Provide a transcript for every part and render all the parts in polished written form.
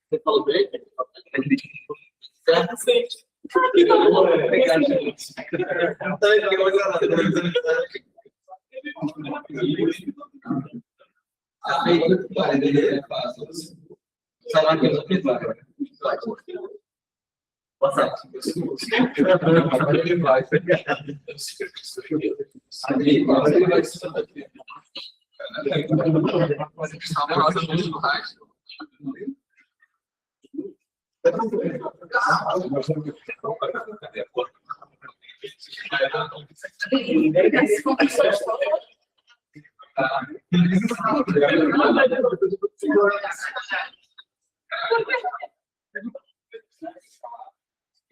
Você falou dele? Certo? Sim.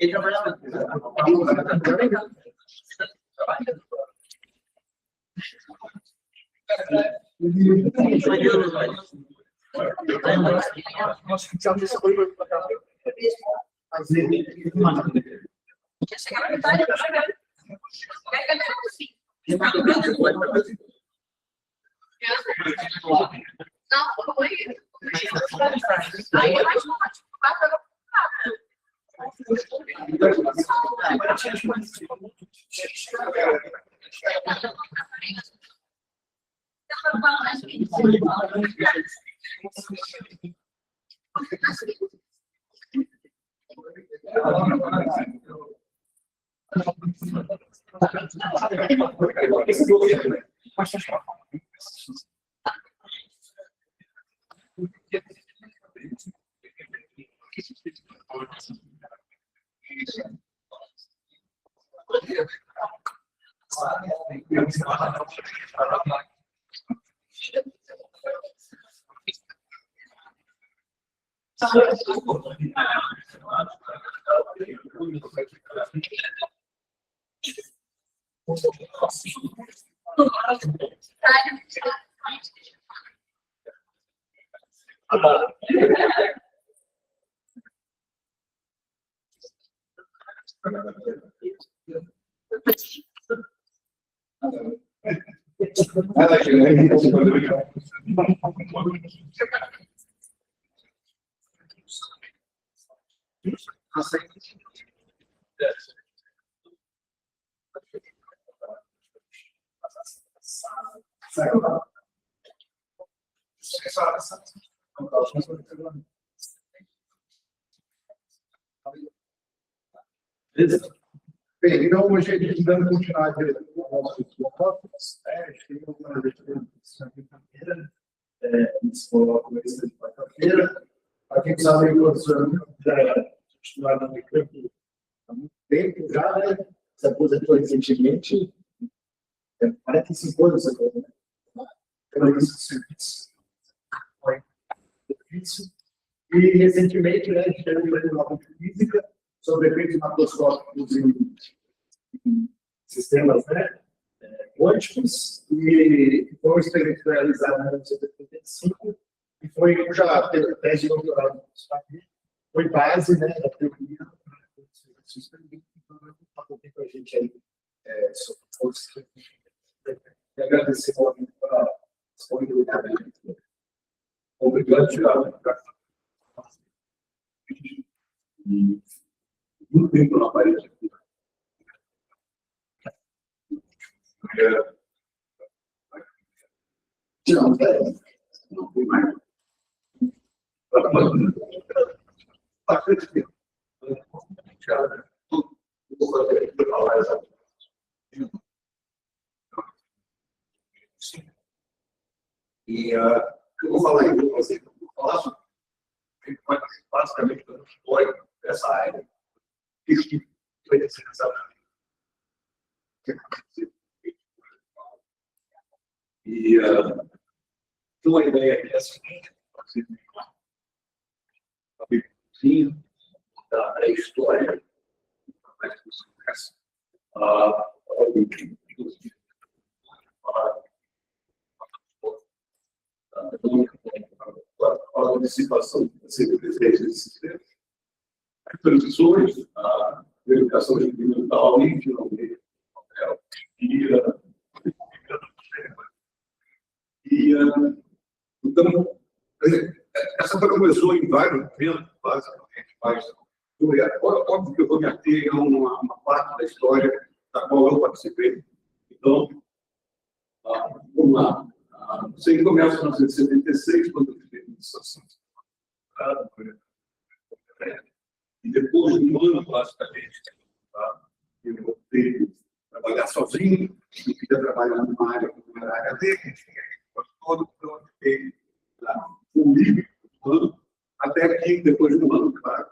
Ele trabalhava. Quer chegar na metade? Não, foi. Aí é mais forte. Bem, então hoje a gente dando continuidade ao nosso blocos, a gente tem uma abertura de quinta-feira, esse de quarta-feira. Para quem sabe, o professor já é titular da Unicamp há muito tempo já, né? Se aposentou recentemente, 45 anos agora, né? Pelo início do serviço. Foi difícil. E recentemente, né, a gente teve uma nova física sobre efeitos macroscópicos em sistemas, né, quânticos, e foi uma experiência realizada em 1985, e foi, já teve tese de doutorado foi base, né, da teoria para a gente aí sobre e agradecer muito pela disponibilidade. Obrigado, Thiago. Muito tempo na parede. Não, não tem mais. E eu vou falar aí para você, eu vou falar sobre basicamente a história dessa área. Isso que vai ter sido e então a ideia aqui é a seguinte: da pré-história, mais que você conhece, a antecipação desses sistemas, as transições, a educação experimental e finalmente começou em vários momentos, basicamente, mas óbvio que eu vou me ater a uma parte da história da qual eu participei. Então, vamos lá. Você começa em 1976, quando eu fiz a iniciação. E depois de um ano, basicamente, eu voltei a trabalhar sozinho, eu queria trabalhar numa área que não era área dele, todo eu fiquei lá, comigo, até que, depois de um ano, claro,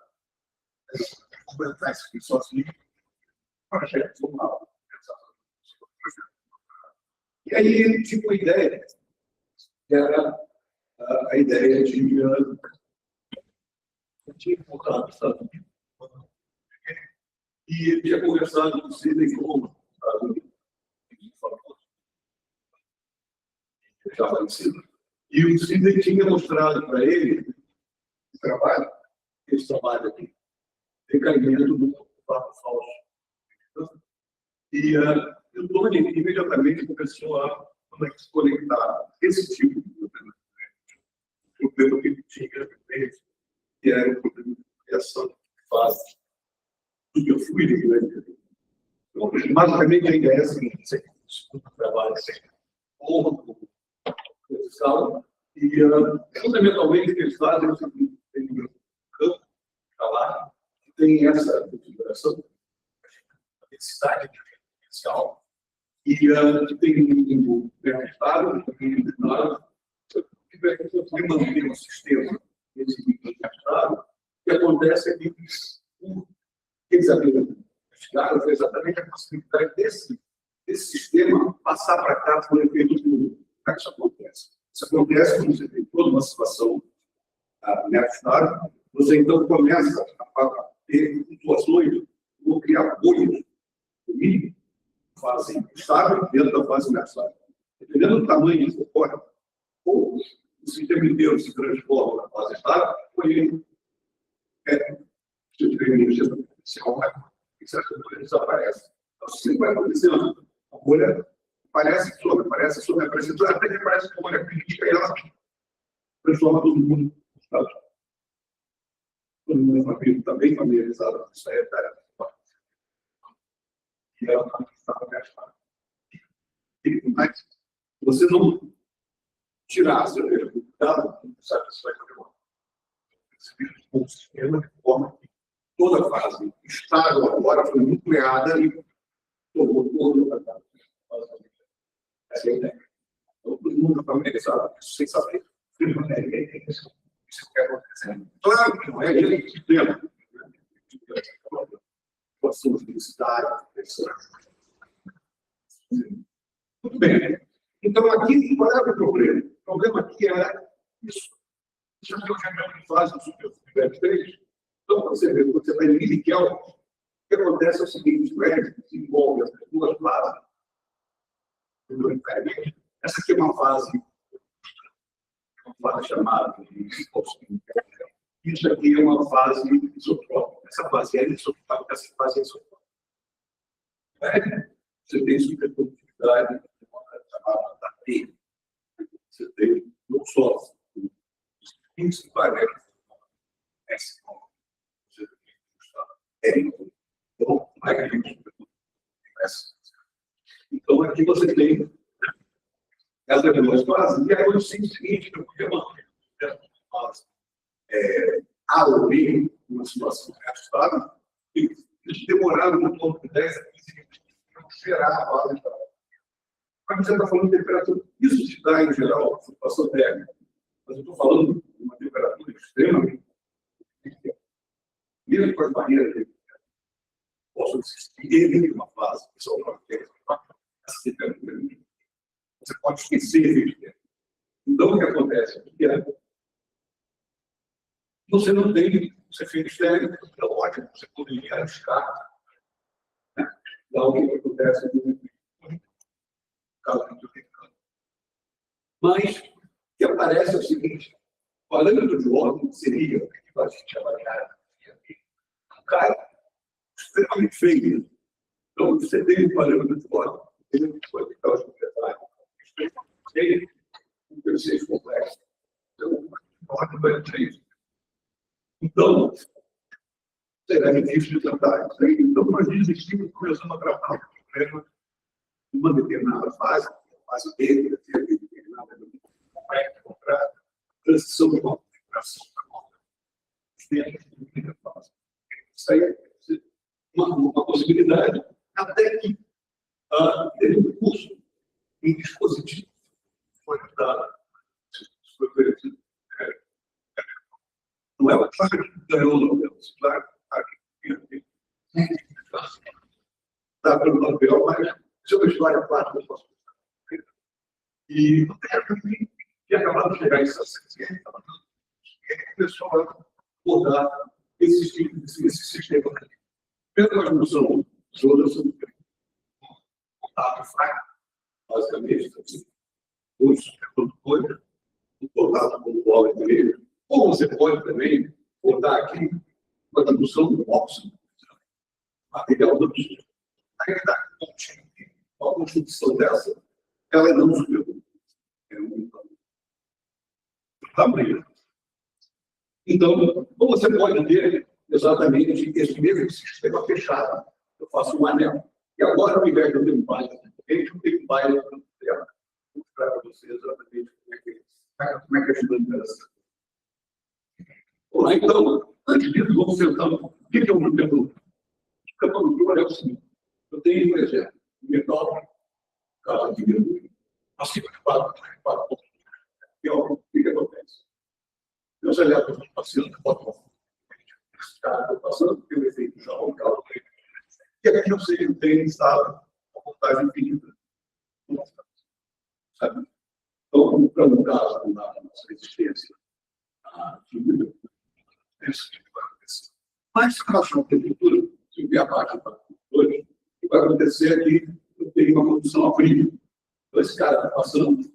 completar isso aqui sozinho, projeto formal. E aí ele tinha uma ideia, que era a ideia de voltar para os Estados Unidos. E ele tinha conversado com o Sidney como já falecido. E o Sidney tinha mostrado para ele o trabalho, esse trabalho aqui, decaimento do fato falso. E o Tony imediatamente começou a conectar esse tipo de problema que ele tinha feito, que era o problema de criação de fase. Que eu fui de grande. Então, basicamente, a ideia é a seguinte: o trabalho e, fundamentalmente, o que eles fazem é o seguinte: tem um campo para lá, que tem essa configuração, a densidade diferencial, e que tem um mercado, que vai manter um sistema desse mercado. O que acontece é que eles abriram investigaram foi exatamente a possibilidade desse sistema passar para cá por efeito de como é que isso acontece. Isso acontece quando você tem toda uma situação mercado, você então começa a ter flutuações, vou criar bolhas de fase estável dentro da fase mercado. Dependendo do tamanho que ocorre, ou o sistema inteiro se transforma na fase estável, ou ele se a bolha desaparece. Então, se vai acontecendo, a bolha aparece sobre a pressura, até que aparece uma bolha crítica e ela transforma todo mundo. Todo mundo também familiarizado com isso aí, e ela estava gastada. Mas, você não tirar seu resultado, sabe, isso vai fazer um sistema de forma que toda a fase estável agora foi nucleada e tomou todo o trabalho. Essa é a ideia. Então, todo mundo está familiarizado com isso, sem saber. Isso que está acontecendo. Claro que não é ele que tem a situação de felicidade. Muito bem. Então, aqui, qual é o problema? O problema aqui é isso. Isso é o que eu já faz no Super 3. Então, você vê, quando você vai em Miguel, o que acontece é o seguinte: o Eric desenvolve as duas fases. Essa aqui é uma fase chamada de isotrópica. Isso aqui é uma fase isotrópica. Essa fase é isotrópica, essa fase é isotrópica. Você tem superprodutividade chamada da T. Você tem não só os principais S. Então, aqui você tem essas duas fases, e aí eu sei o seguinte: que eu podia manter essa fase A ou B, uma situação ajustada, e eles demoraram em torno de 10 a 15 minutos para gerar a base. Mas você está falando de temperatura, isso se dá em geral, situação térmica, mas eu estou falando de uma temperatura extremamente, mesmo com as barreiras que possam existir em uma fase, que são essa temperatura, você pode esquecer disso. Então, o que acontece é que você não tem os efeitos térmicos, é ótimo, você poderia arriscar. Então, o que acontece no caso do mecânico. Mas, o que aparece é o seguinte: o parâmetro de ordem seria o que a gente avaliar um cara extremamente feio. Então, você tem um parâmetro de ordem, ele pode ficar os proprietários. Ele, um perfeito complexo. Então, a ordem vai ter isso. Então, será difícil de tratar isso aí. Então, nós desistimos e começamos a tratar o problema em uma determinada fase B, determinada transição de configuração. Isso aí é uma possibilidade, até que teve um curso em dispositivo foi dado, foi oferecido. Não é o claro que ganhou o Nobel, claro que está pelo Nobel, mas isso é uma história parte da nossa vida. E tinha acabado de chegar em 60, e começou a mudar esse sistema. Pela evolução das outras, contato fraco, basicamente, os produtores, o contato com o óleo dele, ou você pode também botar aqui uma tradução do óxido, material do bicho. Aí está contínuo. A construção dessa, ela não subiu. É um tamanho. Então, como você pode ter exatamente esse mesmo sistema fechado? Eu faço um anel. E agora, ao invés de eu ter um baile, eu tenho um baile dela. Vou mostrar para vocês exatamente como é que é a dinâmica. Olá, então, antes disso, vamos sentar. O que é um campo? O campo é o seguinte: eu tenho, por exemplo, metal, casa de mergulho, acima de 4 pontos. E o que acontece? Meus elétrons estão passeando, esse cara está passando, tem o efeito já local, e aqui eu sei que tem estado uma voltagem infinita. Sabe? Então, para um caso da nossa resistência, isso que vai acontecer. Mas, se relação à temperatura, se eu vier abaixo para hoje, o que vai acontecer é que eu tenho uma condução a frio. Então, esse cara está passando,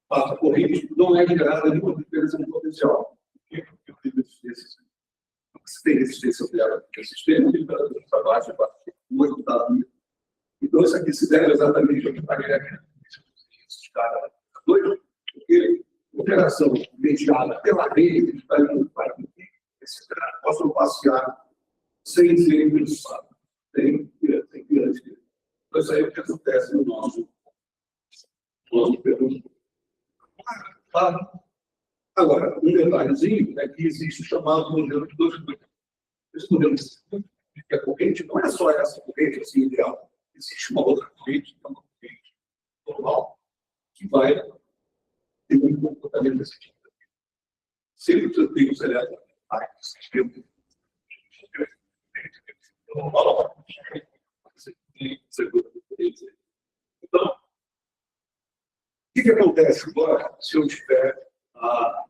passa a corrente, não é gerada nenhuma diferença no potencial. Porque eu tenho resistência. Se tem resistência zero, resistência, temperatura para baixo, muito está. Então, isso aqui se deve exatamente ao que está gerando. Esses caras doidos, porque a operação mediada pela rede está indo para esses caras possam passear sem ser impulsados. Tem grande. Então, isso aí é o que acontece no nosso pergunto. Agora, um detalhezinho é que existe o chamado modelo de 2 coisas. Esse modelo de a corrente não é só essa corrente assim, ideal. Existe uma outra corrente, que é uma corrente normal, que vai ter um comportamento desse tipo. Sempre que eu tenho os elétrons, sistema então, o que acontece agora se eu tiver a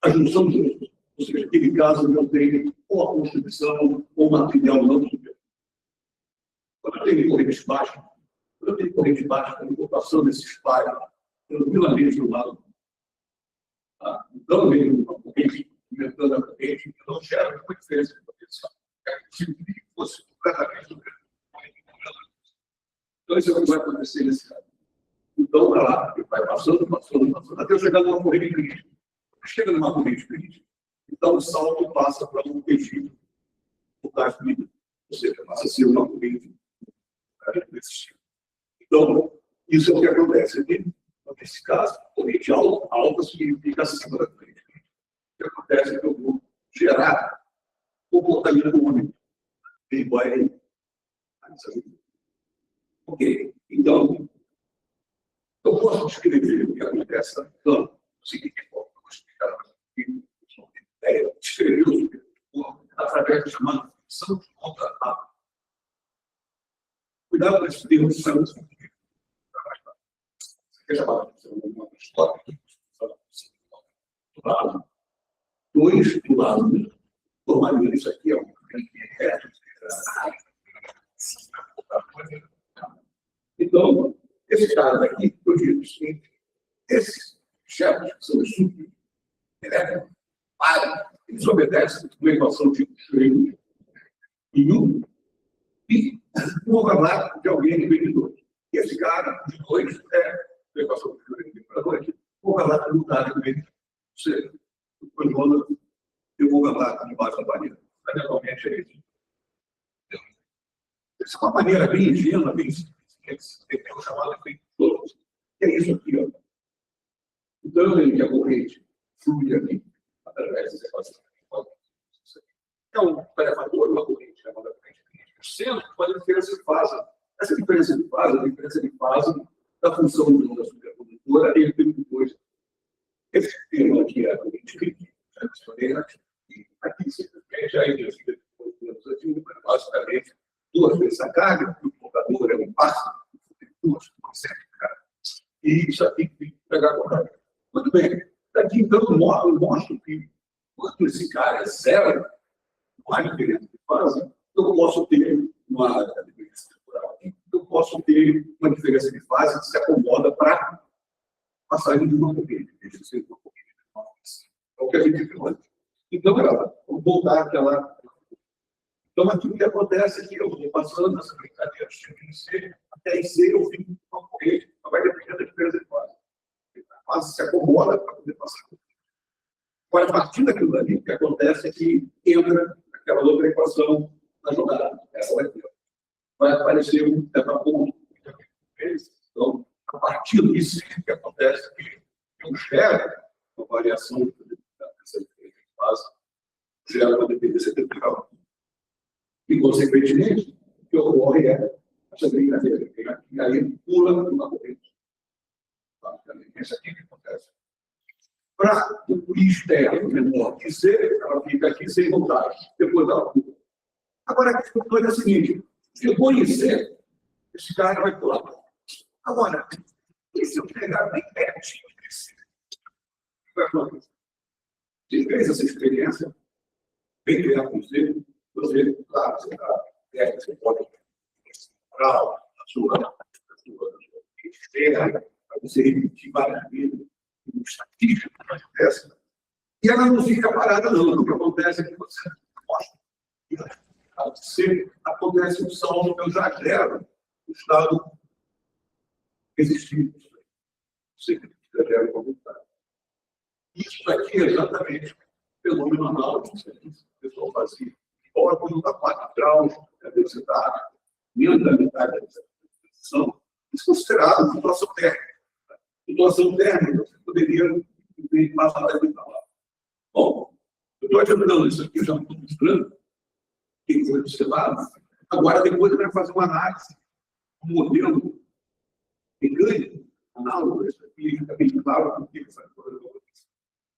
junção de outros? Ou seja, naquele caso, eu tenho ou a constituição ou o material não superior. Quando eu tenho corrente baixa, a importação desses pares pelo filamento do lado, não mesmo uma corrente, aumentando a corrente, não gera nenhuma diferença de potencial. É possível que fosse completamente o mesmo. Então, isso é o que vai acontecer nesse caso. Então, vai lá, vai passando, até eu chegar numa corrente crítica. Chega numa corrente crítica, então o salto passa para um pedido por taxa de vida. Ou seja, passa a ser uma corrente desse tipo. Então, isso é o que acontece aqui. Nesse caso, corrente alta significa acima da corrente. O que acontece é que eu vou gerar comportamento único. E vai. Ok. Então, eu posso descrever o que acontece na então, o seguinte, eu vou explicar aqui, descrever o supercorpo através da chamada função de contra-ataque. Cuidado com esse termo de sangue. Você chamar de uma história do lado. 2 do lado. Formaria isso aqui é um reto. Então, esse cara daqui, eu digo o seguinte: esses chefes que são os súditos, eles obedecem uma equação de Schrödinger e um relato de alguém que vem de 2. E esse cara de 2 é a equação de Schrödinger para 2, o relato do cara que vem de 2. Ou seja, o Coimbra eu vou lá debaixo da banheira. Fundamentalmente é isso. Essa é uma maneira bem ingênua, bem simples, que é o chamado efeito Douglas. Que é isso aqui, ó. Então, a corrente flui aqui, através dessa equação. Então, telefador, uma corrente, né? Uma corrente. O centro faz a diferença de fase. Essa diferença de fase é a diferença de fase da função do da supercondutora e do coisa. Esse termo aqui é a corrente crítica. E aqui simplesmente a energia basicamente duas vezes a carga, o computador é um passo, duas, e isso aqui tem que pegar agora. Muito bem. Daqui então eu mostro que quando esse cara é zero, não há diferença de fase, eu posso ter uma diferença temporal aqui, eu posso ter uma diferença de fase que se acomoda para passagem de uma corrente. Deixa eu ser uma corrente. É o que a gente viu antes. Então, vamos voltar àquela. Então, aqui o que acontece é que eu vou passando essa brincadeira de C até em C, eu fico com uma corrente, vai depender da diferença de fase. A fase se acomoda para poder passar. Agora, a partir daquilo ali, o que acontece é que entra aquela outra equação na jogada. Essa vai aparecer um ponto. Então, a partir disso, o que acontece é que eu gero uma variação dessa diferença de fase, gera uma dependência temporal. E, consequentemente, o que ocorre é essa brincadeira. E aí pula uma corrente. Isso aqui que acontece. Para o externo menor que C, ela fica aqui sem voltagem. Depois ela pula. Agora, a questão é a seguinte: chegou em C, esse cara vai pular. Agora, e se eu pegar bem pertinho de C? Você fez essa experiência, bem perto de C, você, claro, você pode a sua esfera, para você repetir várias vezes, uma estatística que acontece. E ela não fica parada, não. O que acontece é que você mostra. Acontece um salto que eu já gero o estado existindo. Você gera o resultado. Isso aqui é exatamente o fenômeno análogo que o pessoal fazia. Ora, quando está 4 graus, a densidade, menos da metade da transição, isso é considerado situação térmica. Situação térmica, você poderia passar daqui para lá. Bom, eu estou adiantando isso aqui, já estou mostrando, quem foi observado. Agora, depois, eu quero fazer uma análise, um modelo mecânico, análogo, isso aqui, fica bem claro,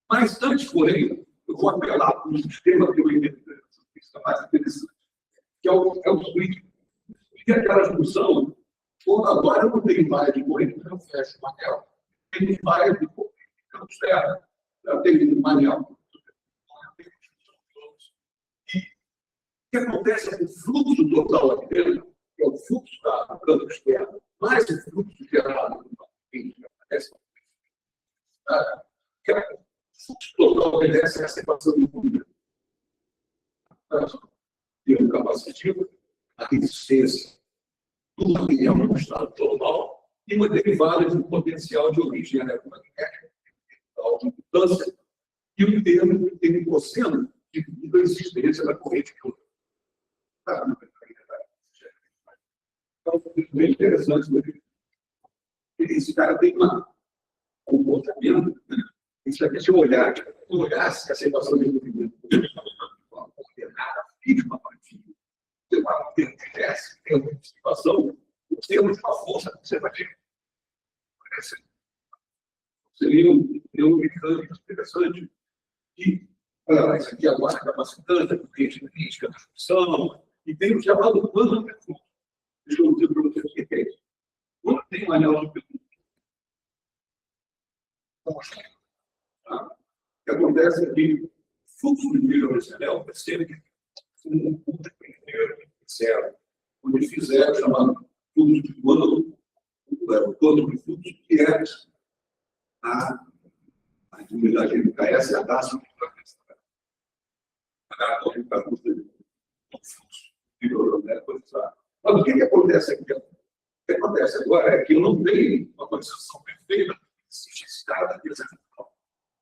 mas antes, porém, eu vou apelar para um sistema que eu entendo mais interessante, que é o switch. E aquela junção, quando agora eu não tenho mais de corrente, eu fecho o anel, tem mais de corrente, eu observo, eu tenho um anel. E o que acontece é que o fluxo total aqui dentro, que é o fluxo do campo externo, mais o fluxo gerado no campo que acontece, que é o fluxo total obedece a essa equação de número. Tem um capacitivo, a resistência do material no estado total e uma derivada de um potencial de origem eletromagnética, de mudança, e um termo que tem um cosseno de resistência da corrente que eu. Então, é bem interessante. Esse cara tem um comportamento. Isso aqui, se eu olhasse essa equação de movimento, uma partida, você vai ter uma situação, você tem uma força que você vai ter. Seria um mecânico interessante. E, olha, isso aqui agora é capacitante, porque tem crítica da função, e tem o chamado plano de fluxo. Deixa eu dizer para vocês o que é isso. Quando tem um anel de fluxo, o que acontece é que o fluxo de interior desse anel é sempre um ponto primeiro zero, onde fizeram chamado fluxo de plano, o plano de fluxo, que é a unidade MKS, a taxa de fluxo. Mas o que acontece aqui? O que acontece agora é que eu não tenho uma condição perfeita, existe esse cara da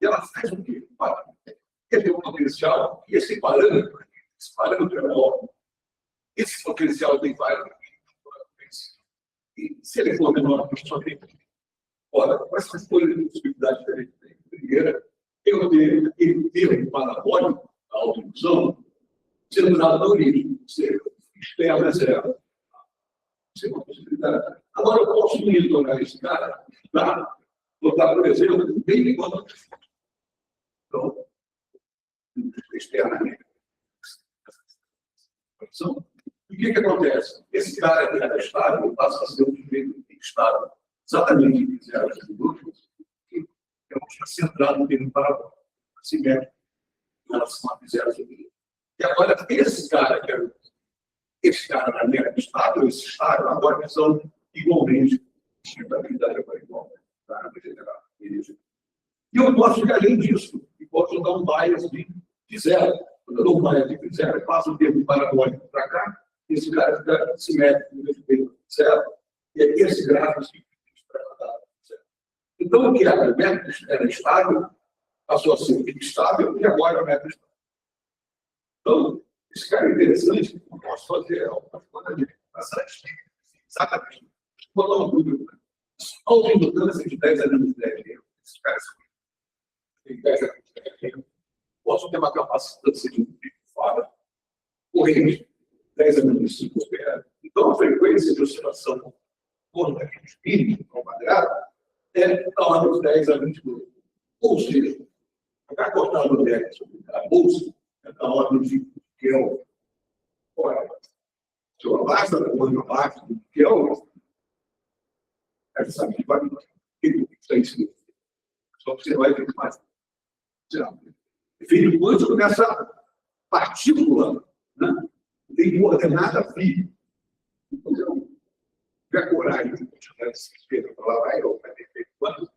e ela faz o quê? Quer ter um potencial, e esse parâmetro é óbvio. Esse potencial tem vários. E se ele for menor, a gente só tem. Ora, quais são as possibilidades que a gente tem? Primeira, eu ter um parabólico, a autoilusão, sendo usado na origem, ou seja, externo é zero. Isso é uma possibilidade. Agora, eu posso monitorar esse cara, tá? Botar, por exemplo, bem igual. Então, externamente. O que acontece? Esse cara que era estável passa a ser um sujeito estável, exatamente em zero minutos, que é uma centrado no termo parabólico, simétrico, em relação a zero minutos. E agora, esse cara na mega estável, esse estável, agora são igualmente, a habilidade agora é igual, tá? E eu posso ir além disso, e posso dar um bias de zero. Quando eu dou um bias de zero, eu passo o termo parabólico para cá, esse cara fica simétrico no respeito de zero, e aí esse gráfico se zero. Então, o que era? O método era estável, passou a ser instável, e agora o método estável. Então, esse cara é interessante, eu posso fazer alguma coisa de bastante. Exatamente. Vou dar uma dúvida. Autoindutância de 10 anos de 10 euros. Esses caras têm 10 anos de 10 euros. Posso ter uma capacitância de um pico fora, corrente, 10 anos de 5 esperado. Então, a frequência de oscilação por daquele espírito, ao quadrado, é da ordem de 10 a 22. Ou seja, a cortada do 10 sobre a bolsa é da ordem de Kelvin. Ora, se eu abaixo da coisa abaixo do Kelvin, é justamente vai o que está em cima. Só que você vai ver mais. Efeito quântico nessa partícula, né? Tem coordenada fria. Então, se eu tiver coragem de continuar esse espelho para lá, vai ter efeito quântico,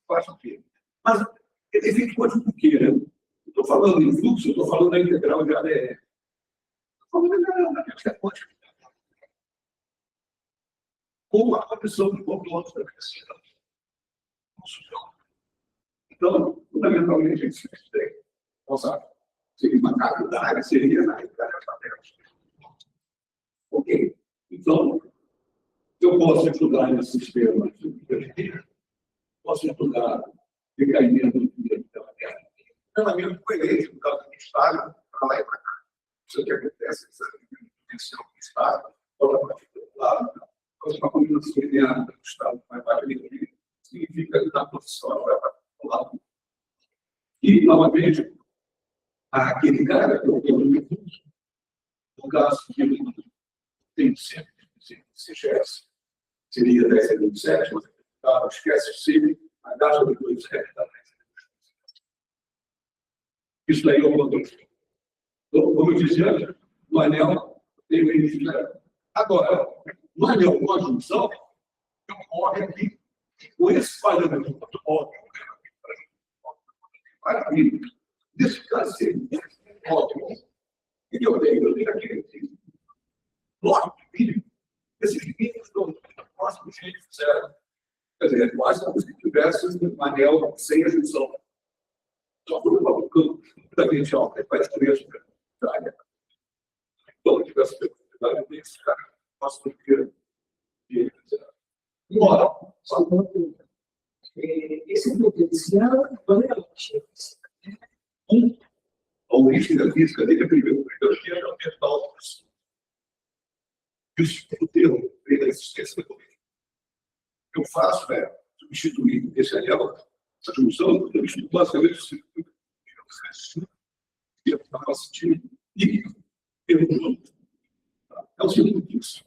faz o quê? Mas é efeito quântico por quê, né? Estou falando em fluxo, estou falando da integral de ADR. Estou falando da questão quântica. Com a condição de controle da questão. Então, fundamentalmente, a gente tem. Seria uma cavidade, seria na realidade a Terra. Ok? Então, eu posso estudar nesse sistema de posso estudar decaimento da Terra. Treinamento coerente, no caso do Estado, para lá e para cá. Isso que acontece, essa dimensão do Estado, toda a partir do lado, uma combinação linear do Estado mais baixo ali, significa que a posição vai para o lado. E, novamente, aquele cara que eu tenho no caso que ele tem sempre CGS, seria 10 a 27, mas esquece o CIB, a data de 2 da isso daí é o controle. Então, como eu disse antes, no anel tem o início zero. Agora, no anel com a junção, ocorre aqui com esse parâmetro óbvio. Maravilha. Nesse caso, seria óbvio. E eu tenho aquele bloco de vídeo. Esses vídeos estão próximos de zero. Quer dizer, é quase como se tivesse um anel sem a junção. Só por um campo da mente alta, vai destruir a superioridade. Então, tivesse a superioridade desse cara, posso ter de embora. Só uma pergunta. Esse potencial, qual é a origem? A origem da física dele é primeiro que é o mental. E o segundo termo vem da existência da origem. O que eu faço é substituir esse anel, essa junção, eu estudo basicamente o circuito de capacitivo e pelo junto. É o seguinte disso.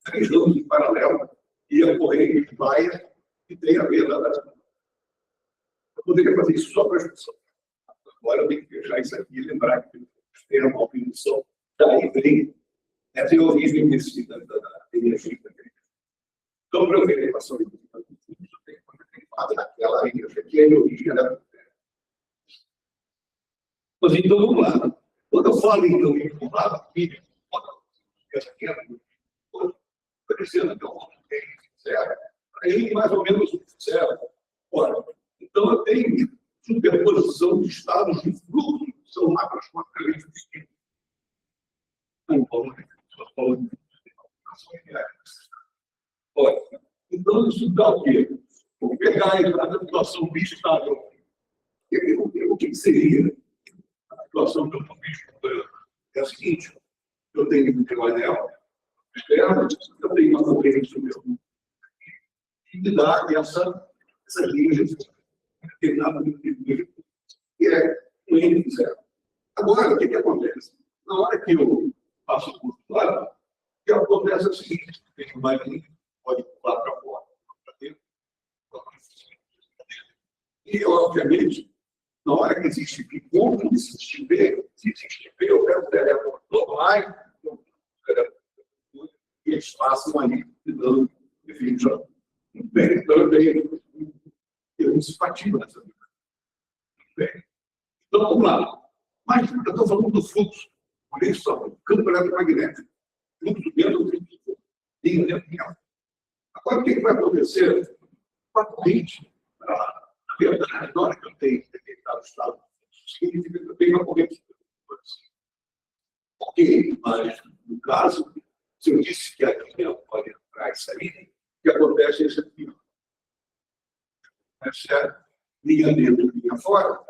3 anos em paralelo e a corrente vai e tem a ver lá. Eu poderia fazer isso só para a junção. Agora eu tenho que fechar isso aqui e lembrar que tem uma opinião. Daí vem essa origem da energia. Então, para eu ver a equação de naquela energia que é a origem da. Mas então, vamos lá. Quando eu falo então em formado, parecendo que eu tenho zero, aí mais ou menos zero. Ora, então eu tenho superposição de estados de fluxo que são macroscopicamente distintos. Olha, então isso dá o quê? Vou pegar a situação estável. O que seria a situação que eu estou vendo? É a seguinte: eu tenho um anel externo, eu tenho uma corrente superior. E me dá essa linha de determinado nível, que é um N zero. Agora, o que acontece? Na hora que eu passo o curso lá, o que acontece é o seguinte: tem uma linha, pode pular para fora, para dentro. E, obviamente, na hora que existe encontro, se existe B, eu quero ter online, e eles passam ali, dando definição. Bem, então eu me simpatia nessa vida. Bem, então vamos lá. Mas eu estou falando do fluxo. Por isso, o campo eletromagnético. Fluxo dentro do fluxo. Linha dentro de linha. Agora, o que vai acontecer com a corrente? Na verdade, na hora que eu tenho determinado estado, significa que eu tenho uma corrente. Ok, mas no caso, se eu disse que a linha pode entrar e sair, o que acontece é isso aqui. Essa linha dentro, linha fora,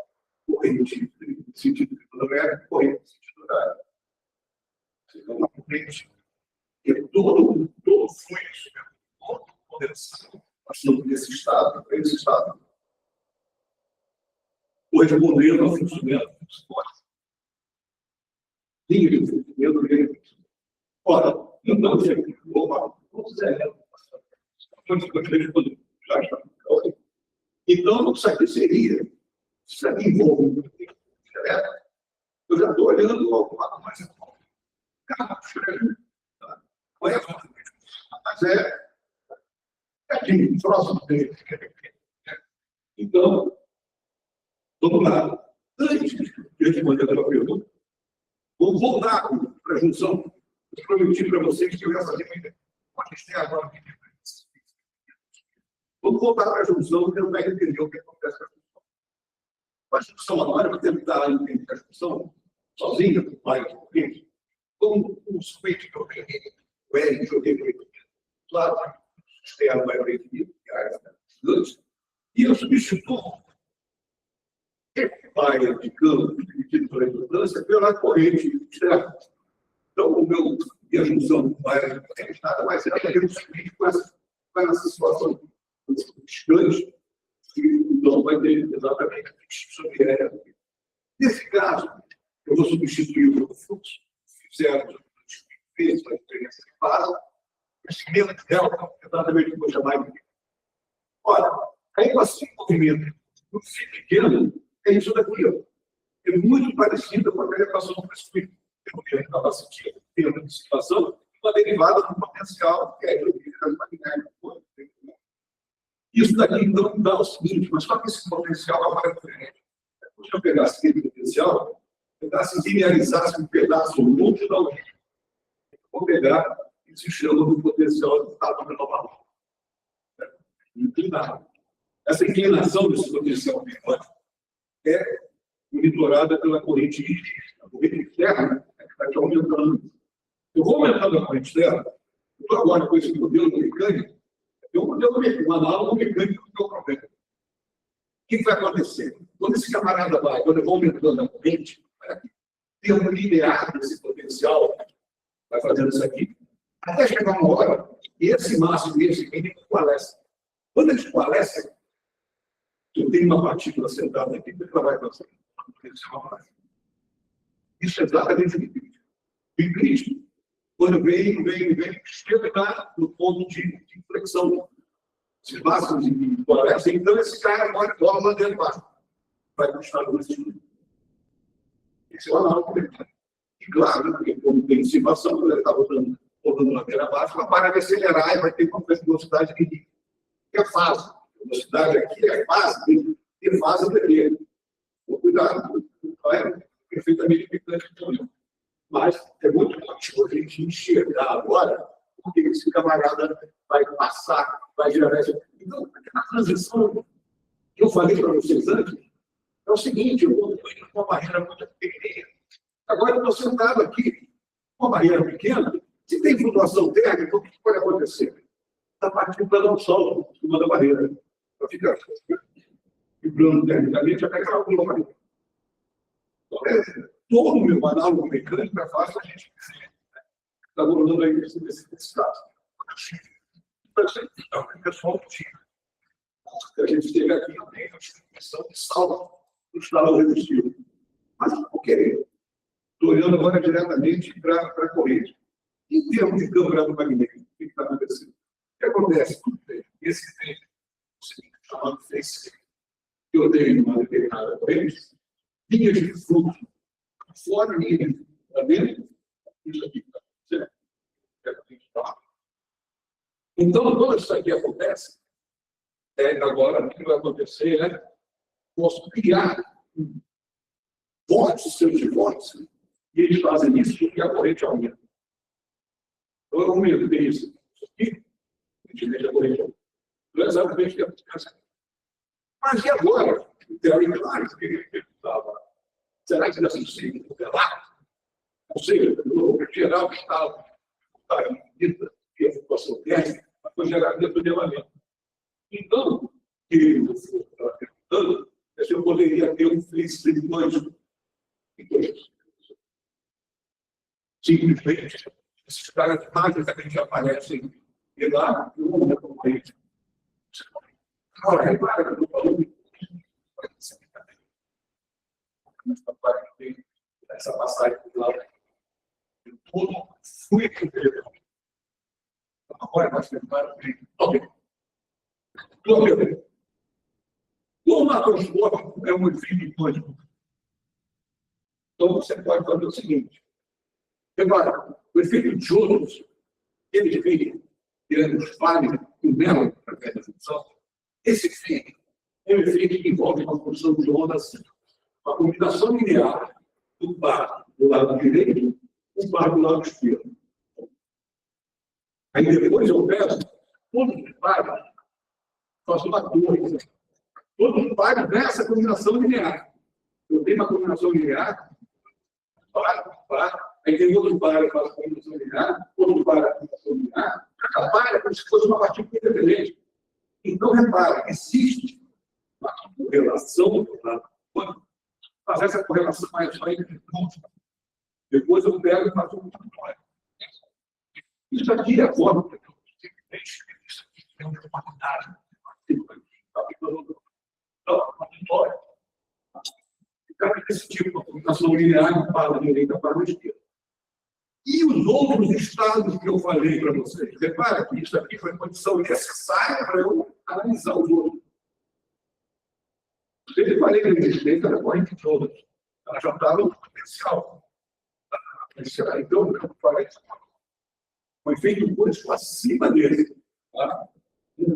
corrente no sentido quilomérico, corrente no sentido horário. É uma corrente que é todo fluxo, todo condensação, passando desse estado para esse estado, correspondendo ao funcionamento do suporte. Linha de funcionamento, linha de funcionamento. Ora, então, então, isso aqui seria, isso aqui envolve, eu já estou olhando ao lado mais mas aqui, próximo dele. Então, vamos lá. Antes de responder a pergunta, vou voltar para a junção. Eu prometi para vocês que eu ia fazer uma questão agora. Vamos voltar para a junção e tentar entender o que acontece com a junção. A junção agora, para tentar entender a junção sozinha, com o pai de corrente, como o sujeito que eu peguei, o L que eu joguei, claro, o externo vai preferir, e eu substituo esse pai de campo, dividido pela importância, pela corrente externa. Então, minha junção vai nada mais é que eu subir com essa situação distante, então vai ter exatamente sobre ela. Nesse caso, eu vou substituir o fluxo, fizemos vezes a diferença de fase, esse mesmo delta, exatamente o que eu vou chamar de. Olha, a equação de movimento no fio pequeno é isso daqui, ó. É muito parecida com a equação do circuito. Eu estava sentindo tempo de situação, uma derivada do potencial, que é a eletricidade magnética. Isso daqui, então, dá o seguinte, mas só que esse potencial agora é diferente. Se eu pegasse aquele potencial, linearizasse um pedaço longe da origem. Vou pegar e se chama do potencial do estado menor. Inclinado. Essa inclinação desse potencial menor é monitorada pela corrente externa. A corrente externa é que está aqui aumentando. Eu vou aumentando a corrente externa. Eu estou agora com esse modelo mecânico. É um modelo mecânico, um análogo mecânico do meu problema. O que vai acontecer? Quando esse camarada vai, quando eu vou aumentando a corrente, tem um linear desse potencial, vai fazendo isso aqui, até chegar uma hora, e esse máximo e esse mínimo coalescem. Quando eles coalescem, eu tenho uma partícula sentada aqui, que ela vai fazer um potencial mais. Isso é exatamente o limite. O limite, quando vem, chega no ponto de inflexão. Se máximos coalescem, então esse cara agora bola dentro de baixo. Vai continuar no estilo. Esse é o análogo mecânico. E claro, porque quando tem dissipação, quando ele está botando ladeira abaixo, ela para de acelerar e vai ter uma velocidade que é fase. A velocidade aqui é fase, tem fase dele. Cuidado, não é perfeitamente mecânico também. Mas é muito ótimo a gente enxergar agora porque esse camarada vai passar, vai gerar essa. Então, a transição que eu falei para vocês antes, É o seguinte, eu vou com uma barreira muito pequena. Agora, eu estou sentado aqui, com uma barreira pequena, se tem flutuação térmica, o que pode acontecer? Está partindo para dar um sol em cima da barreira. Para ficar vibrando termicamente até que ela pula a barreira. Então, todo o meu análogo mecânico é fácil a gente está abordando aí nesse caso. Então, o pessoal tira. A gente teve aqui também a distribuição de salva do estado resistivo. Mas, ok, estou olhando agora diretamente para a corrente. Em termos de campo eletromagnético, o que está acontecendo? O que acontece? Esse tem o seguinte, chamado face, que eu tenho uma determinada corrente, linha de fluxo fora, linha de fluxo para dentro, isso aqui está certo? Então, quando isso aqui acontece, agora o que vai acontecer é posso criar vórtices, seus de vórtices, e eles fazem isso porque a corrente aumenta. Então, eu aumentei isso aqui, a gente deixa a corrente aumenta. Não é exatamente o que acontece. Mas e agora? Teoricamente, que ele perguntava, será que nós conseguimos modelar? Ou seja, o geral está medida que a flutuação térmica foi gerada dentro do nivelamento. Então, ele estava perguntando se eu poderia ter um fluxo de dois. Simplesmente, esses caras magicamente aparecem e lá, eu não vou correr. Agora, repara que eu estou falando. Essa passagem do lado. Eu todo fui entendendo. Agora nós temos o macroscópico é um efeito quântico. Então você pode fazer o seguinte. Agora, o efeito de Jones, ele vem tirando os pares do mel através da função. Esse efeito é um efeito que envolve uma função de ondas, uma combinação linear do par do lado direito com o par do lado esquerdo. Aí depois eu pego todos os pares, faço uma coisa. Todos os pares nessa combinação linear. Eu tenho uma combinação linear, par, aí tem outro par, eu faço combinação linear, outro par, combinação linear. Cada par é como se fosse uma partícula independente. Então, repara, existe uma correlação, mas essa correlação é só entre pontos. Depois eu pego e faço um controle. Isso aqui é a forma que eu tenho uma quantidade. O cara desse tipo, uma combinação linear para a direita para a esquerda. E os outros estados que eu falei para vocês? Repara que isso aqui foi condição necessária para eu analisar os outros. Eu falei que a existência da corrente toda. Ela já estava no potencial. Então, eu falei um efeito quântico acima dele. Tá?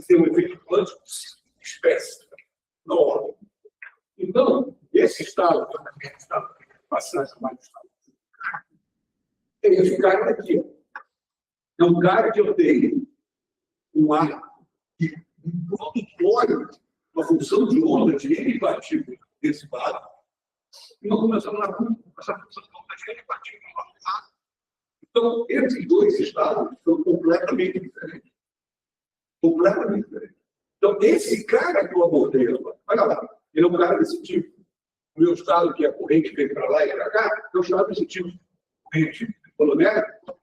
Tem um efeito quântico de espécie. Na ordem. Então, esse estado, que é o estado de passagem mais estado, tem esse cara aqui. É um cara que eu tenho um ar que produtório, uma função de onda de N partículas desse lado, e nós começamos a essa função de onda de N partículas do outro lado. Então, esses dois estados são completamente diferentes. Completamente diferentes. Então, esse cara que eu abordei, olha lá, ele é um cara desse tipo. O meu estado, que é a corrente que vem para lá e para cá, é um estado desse tipo. Corrente colomérica,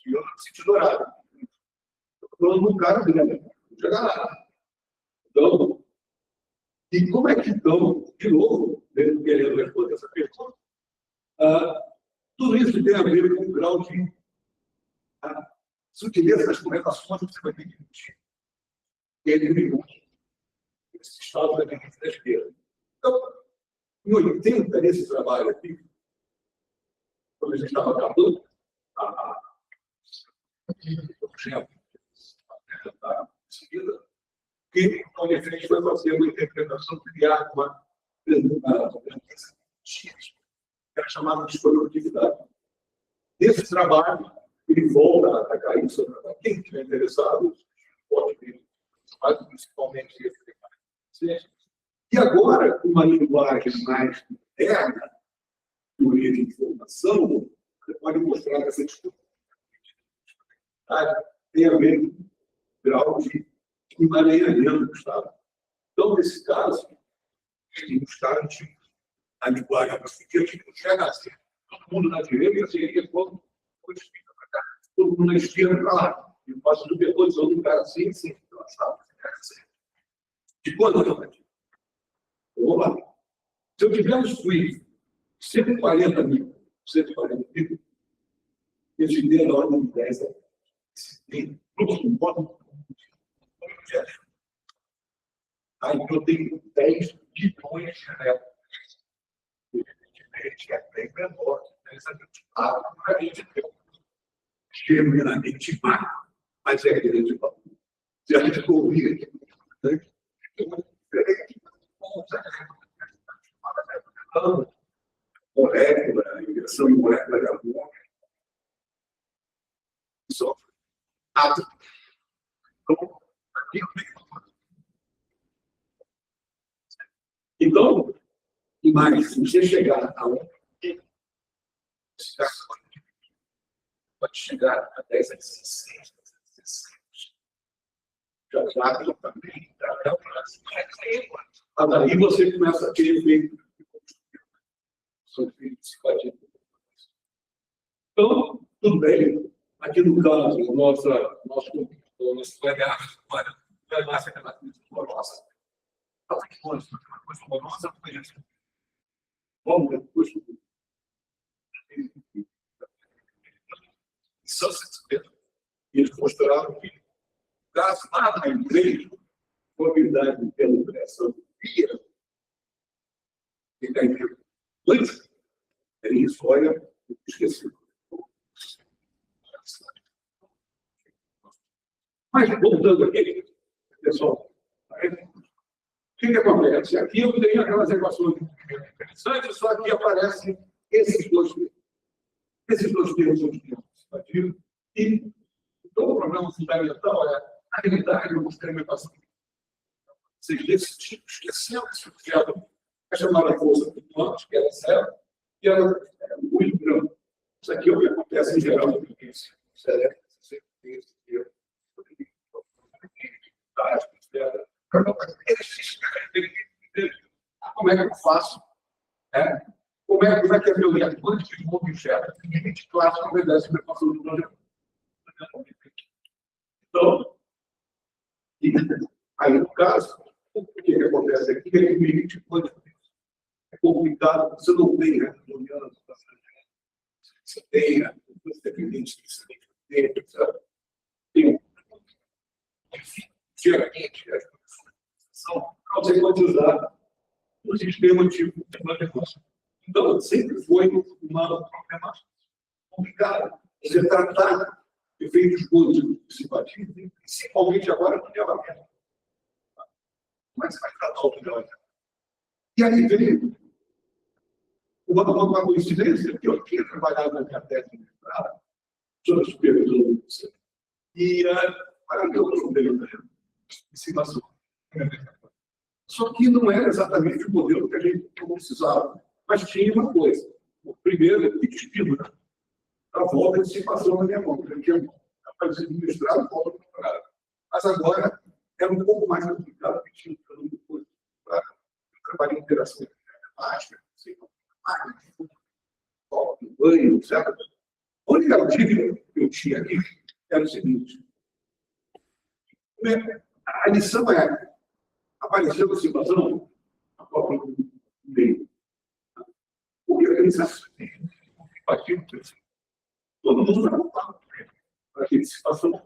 e eu no sentido horário. Estou falando de um cara grande, vou chegar lá. Então, e como é que então, de novo, querendo responder essa pergunta, tudo isso tem a ver com o grau de sutileza das correlações que você vai ter que emitir. Ele minutos. Esse estado da direita da esquerda. Então, em 80, nesse trabalho aqui, quando a gente estava acabando a seguida, que a gente foi fazer uma interpretação, criar uma que era chamada de disponibilidade. Nesse trabalho, ele volta a cair sobre quem estiver interessado, pode ver, mas principalmente esse. E E agora, com uma linguagem mais interna, teoria de informação, você pode mostrar que essa dificuldade tem a ver com o grau de emaranhamento do Estado. Então, nesse caso, os caras tinham a linguagem que não chega a ser todo mundo na direita, seria como todo mundo na esquerda para lá. Eu faço superposição do cara assim, assim. De quanto eu vou? Vamos lá. Se eu tiver um suíço, 140 mil, esse dinheiro na ordem de 10 é aí eu tenho 10 bilhões de reais. Evidentemente, é bem menor. Genuinamente má, mas é grande. Se a gente ouvir aqui, molécula, inversão em molécula de amônia, sofre. Então, imagine, se você chegar a pode chegar a 10 a 16, já também. Daí você começa a ter efeito. Então, tudo bem. Aqui no caso, nosso PNA, nossa característica horrorosa. Fala que coisa horrorosa, vamos depois. Eles mostraram que, caso a empresa, probabilidade pela impressão via, fica em antes, ele escolha, esqueci. Mas, voltando aqui, pessoal, o que acontece? Aqui eu tenho aquelas equações interessantes, só que aparecem esses dois termos. Esses dois termos são os termos participativos. E então, o problema fundamental é, na realidade, eu mostrei uma equação. Vocês esquecendo esse objeto, a chamada força flutuante, que era zero, e era muito grande. Isso aqui é o que acontece em geral no início. Como é que eu faço? Como é que a teoria quântica de um objeto? A gente clássico obedece a equação do projeto. Então, aí no caso, o que acontece aqui é que o limite quântico é complicado, você não tem hamiltoniano, você tem os dependentes que você tem que ter, tem geralmente são para você quantizar o sistema tipo de negócio. Então, sempre foi uma problema complicado. Você tratar efeitos quânticos participativos, principalmente agora no nivelamento. Como é que você vai tratar o nivelamento? E aí veio uma coincidência, que eu tinha trabalhado na minha tese de mestrado sobre a supervisão do você. E para que eu não de estimação. Só que não era exatamente o modelo que a gente precisava. Mas tinha uma coisa. O primeiro é pedido, né? A volta de dissipação na minha mão. Eu tinha fazer mestrado, volta para o doutorado. Mas agora era um pouco mais complicado, pedindo depois. Eu trabalhei em interação matemática, banho, etc. A única dívida que eu tinha aqui era o seguinte. A lição é, apareceu a situação, a própria meio. O que a organização tem? Todo mundo vai voltar para aquela situação.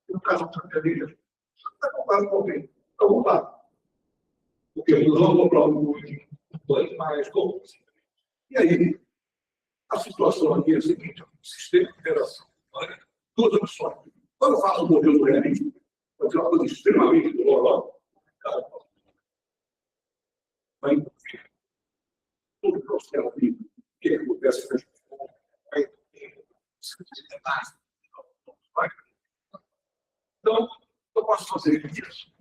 No caso da cadeira, está comprado com alguém. Então, vamos lá. Porque nós vamos comprar um banho mais como. E aí, a situação aqui é a seguinte: o sistema de interação, duas opções. Quando eu faço o modelo do realismo, vai ser uma coisa extremamente dolorosa. Vai envolver todo o processo de que acontece com a gente. Então, eu posso fazer isso.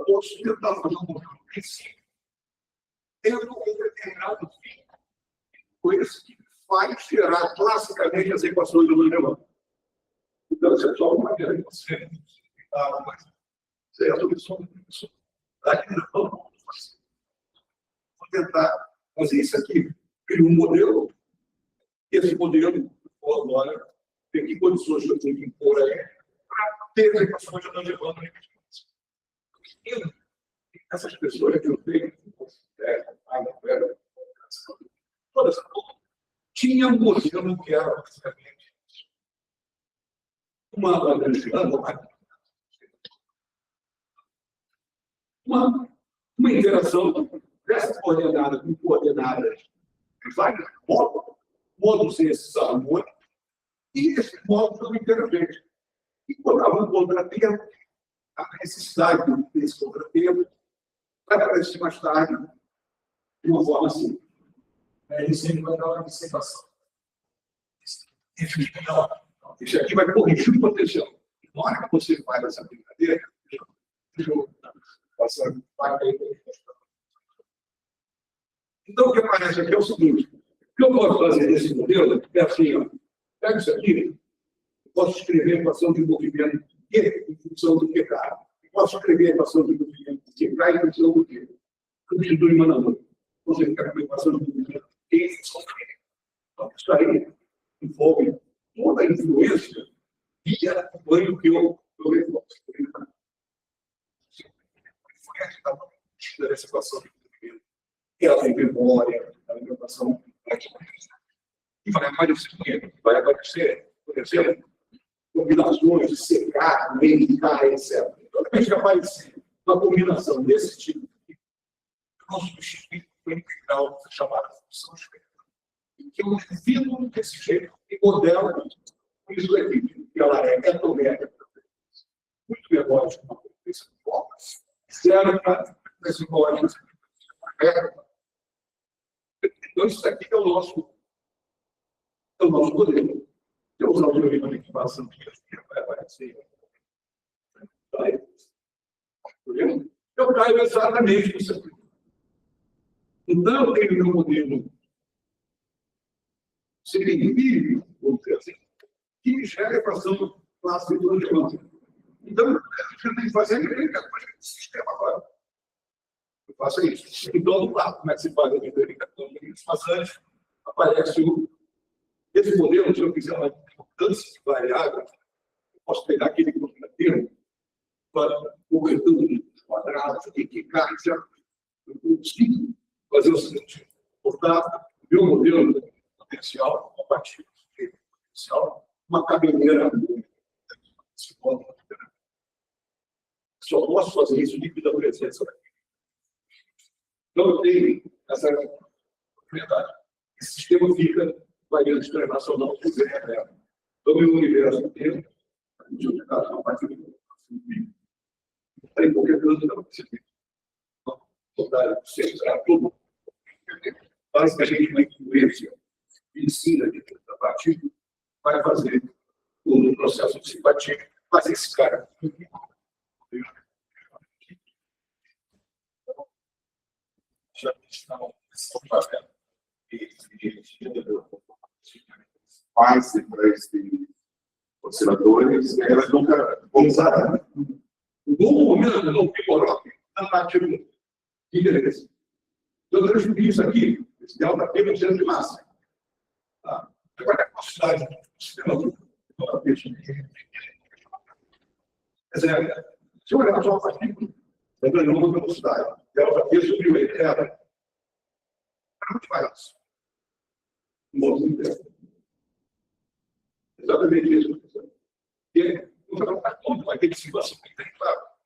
posso tentar fazer um modelo princípio, tendo um determinado fim. Coisa que faz gerar classicamente as equações do Langemann. Então, essa é só uma maneira de você explicar uma coisa. Isso é a solução. Aqui não, vou tentar fazer isso aqui. Crio um modelo. Esse modelo, agora, tem que condições que eu tenho que impor aí para ter as equações de Langemann. Essas pessoas que eu tenho, toda essa coisa, tinha um modelo que era basicamente uma interação dessa coordenada com coordenadas de vários modos esses harmônicos, e esse modo também interagente. E colocava um contratempo, a necessidade desse contratempo vai aparecer mais tarde de uma forma assim. Ele sempre vai dar uma observação. Isso aqui vai corrigir o potencial. Na hora que você faz essa brincadeira, deixa eu passar. Então, o que aparece aqui é o seguinte: o que eu posso fazer nesse modelo é assim, ó, pega isso aqui, eu posso escrever a equação de movimento Q em função do QK. Eu posso escrever a equação de movimento QK em função do Q. Substitui uma na outra. Você fica com a equação de movimento Q em função do Q. Então, isso aí envolve toda a influência via o banho que eu reforço. Foi essa equação de movimento. E ela tem memória, a alimentação. E vai aparecer, por exemplo, combinações de secar, medicar, etc. Toda vez que aparecer uma combinação desse tipo, nós substituímos o integral chamada função esférica. Que eu defino desse jeito e modelo isso aqui, que ela é metométrica, muito menor que uma coisa de formas, serve para esse código. Então, isso aqui é o nosso modelo. Se eu usar o teorema de equivação, vai aparecer. Eu caio exatamente nisso aqui. Então, eu tenho meu modelo semi-empírico, vamos dizer assim, que gera a equação clássica do Langemann. Então, eu tenho que fazer a verificação desse sistema agora. Eu faço isso. Então, vamos lá, como é que se faz a verificação disso? Mas antes, aparece esse modelo, se eu quiser uma importância de variável, eu posso pegar aquele quantitativo para o retorno dos quadrados, e que cai, certo? Eu consigo fazer o seguinte: botar o meu modelo potencial, compatível com potencial, uma cabeleira. Só posso fazer isso líquido da presença daqui. Então, eu tenho essa propriedade. Esse sistema fica variando internacional por zero. Então, meu universo inteiro, a gente vai ficar uma parte do tem qualquer coisa não precisa. Botar centrar tudo. Basicamente, uma influência ensina de da partida vai fazer o processo de simpatia, mas esse cara já estão fazendo mais de osciladores, elas nunca vão usar. No momento, não picorou na partida de interesse. Então, eu escrevi isso aqui, esse delta P no centro de massa. Agora, a velocidade do sistema do peixe. Quer dizer, se eu olhar só a partícula, eu ganho uma velocidade. Delta P sobre o E era muito mais. Exatamente isso. E não está tudo, vai ter que se passar por dentro, claro.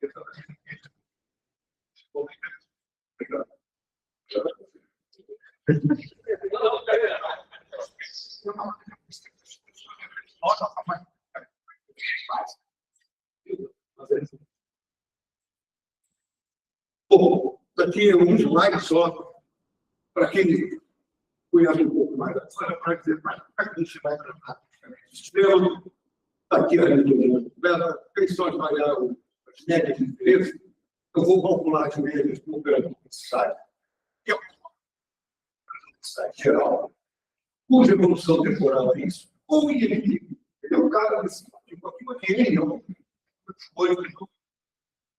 Bom, aqui é um slide só, para quem conhece um pouco mais, para dizer mais para que a gente vai tratar. O sistema está aqui a retomada, quem são as variáveis, as médias de interesse, eu vou calcular de vezes por operador necessário, que é uma necessidade geral, cuja evolução temporal é isso, ou ele é um cara desse tipo aqui, mas ele é um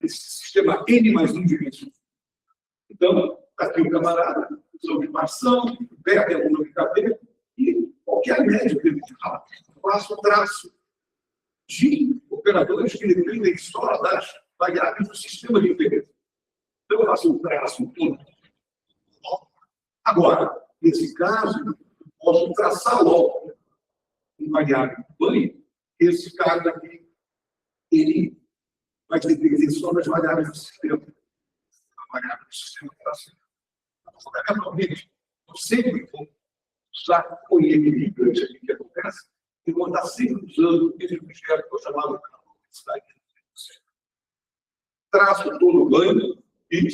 esse sistema N mais 1 dimensões. Então, está aqui o camarada, sobre mação, perde a brincadeira, e qualquer médio que ele fala, faço um traço de operadores que dependem só das variáveis do sistema de interesse. Então, eu faço um traço todo. Agora, nesse caso, eu posso traçar logo um variável de banho, esse cara aqui, ele vai depender só das variáveis do sistema. A variável do sistema está assim. Fundamentalmente, eu sempre vou usar o equilíbrio aqui que acontece, e vou estar sempre usando esse objeto que eu chamava de complexidade. Traço todo o banho e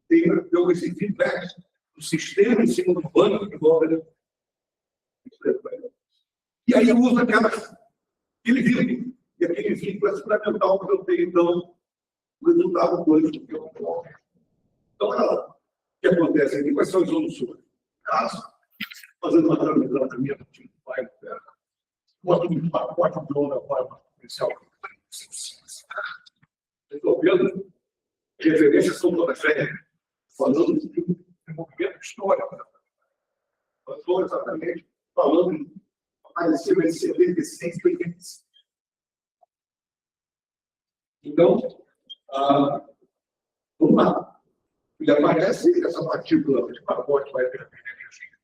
tenho esse feedback do sistema em cima do banho que envolve. E aí eu uso aquele vínculo. E aquele vínculo é fundamental para eu ter, então, o resultado quântico que eu coloco. Então, olha lá. O que acontece aqui? Quais são as soluções? Caso, fazendo uma tratamento do tipo pai, bota um pacote de onda forma potencial. Estou vendo referências são todas férias, falando de um movimento histórico. Eu estou exatamente falando acima de 76, 85. Então, vamos lá. E aparece essa partícula de pacote vai ter energia.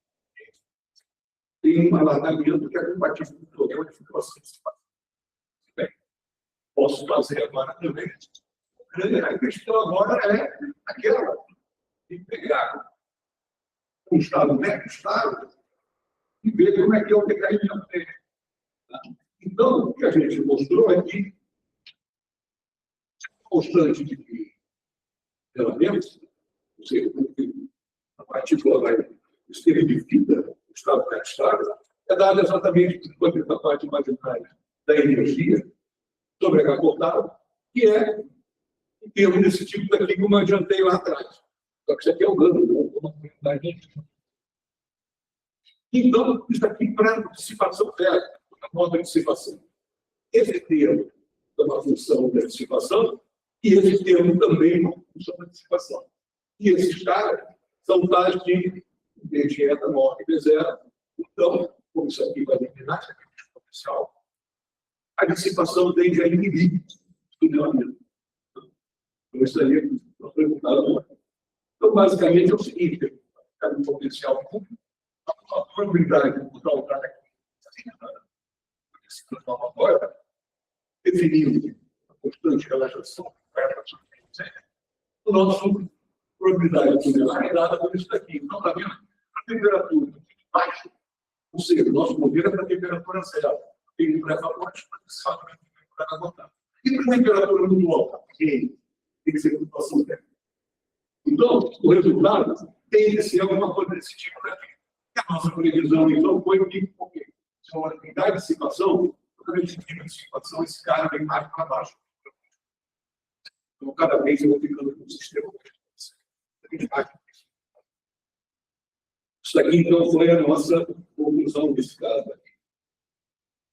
Tem um alargamento que é compatível com o programa de filtração. Bem, posso fazer agora também. A questão agora é aquela de pegar um estado médio estado e ver como é que é o decaimento dele. Então, o que a gente mostrou aqui, constante de elementos, ou seja, a partícula vai esterificar o estado médio estado, é dada exatamente pela parte imaginária da energia sobrecapotada, que é em termos desse tipo daqui, como eu adiantei lá atrás. Só que isso aqui é o gano, uma comunidade. Então, isso aqui para dissipação zero, a moda de dissipação. Esse termo é uma função da dissipação, e esse termo também é uma função da dissipação. E esses caras são tais de dieta morte de zero. Então, como isso aqui vai eliminar essa questão potencial, a dissipação tende a inibir o elemento. Eu gostaria de perguntar. Então, basicamente, é o seguinte: cada um potencial público, a probabilidade de botar o cara aqui, se transforma agora, definindo a constante relaxação, o nosso probabilidade tunelar é dada por isso daqui. Então, está vendo? A temperatura baixa, ou seja, o nosso modelo é para a temperatura zero. Tem para evaporar, para aguentar. E para a temperatura muito alta? Tem que ser flutuação térmica. Então, o resultado tem que ser alguma coisa desse tipo daqui. E a nossa previsão, então, foi que, porque se uma unidade de dissipação, quando a gente tem dissipação, esse cara vem mais para baixo. Então, cada vez eu vou ficando com o sistema. Isso daqui, então, foi a nossa conclusão desse caso aqui.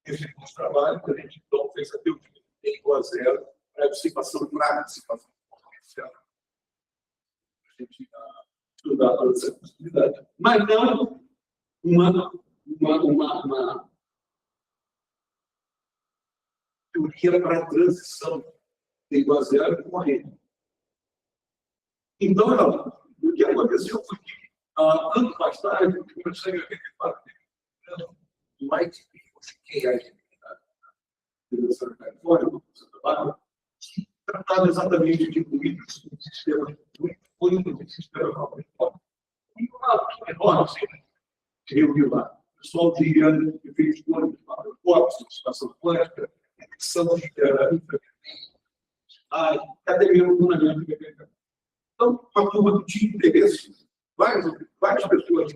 Esse nosso trabalho, que a gente, então, fez até o igual a zero, para a dissipação clara, dissipação potencial. A gente estudar toda essa possibilidade. Mas não uma teoria para a transição de igual a zero com a rede. Então, o que aconteceu foi que, anos mais tarde, em 1984, o White e o Chiquei, na Universidade da Califórnia, que tratava exatamente de fluidos no sistema fluido do sistema enorme. E uma enorme, assim, se reuniu lá. O pessoal de efeitos quânticos, corpos, situação quântica, edição de até mesmo o fundamento de mecânica. Então, uma turma que tinha interesse, várias pessoas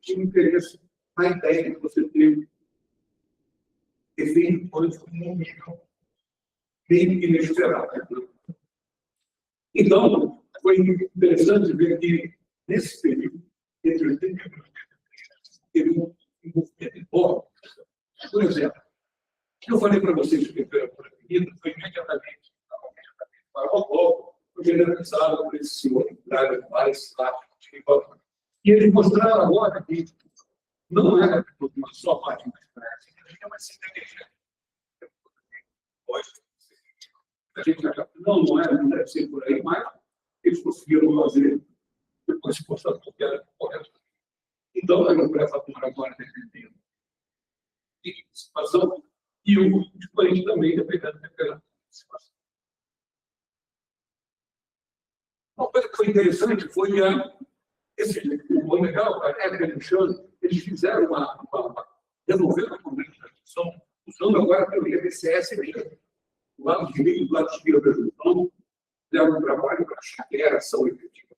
tinham interesse na ideia de você ter efeito quântico num nível bem inesperado. Então, foi interessante ver que, nesse período, entre 80 teve um movimento enorme. Por exemplo, eu falei para vocês que a temperatura medida foi imediatamente para o logo, foi generalizado por esse senhor, mais lá, e eles mostraram agora que não é uma só parte mais prática, mas sim inteligente. A gente já não é, não deve ser por aí, mas eles conseguiram fazer depois se mostrar que era correto. Então, eu presto agora defendendo a situação e o diferente também dependendo da situação. Uma coisa que foi interessante foi o legal, a época de Alexandre, eles fizeram resolveram a problema da discussão, usando agora a teoria DCS mesmo. Do lado direito e do lado esquerdo da junção, fizeram um trabalho para achar que era ação efetiva.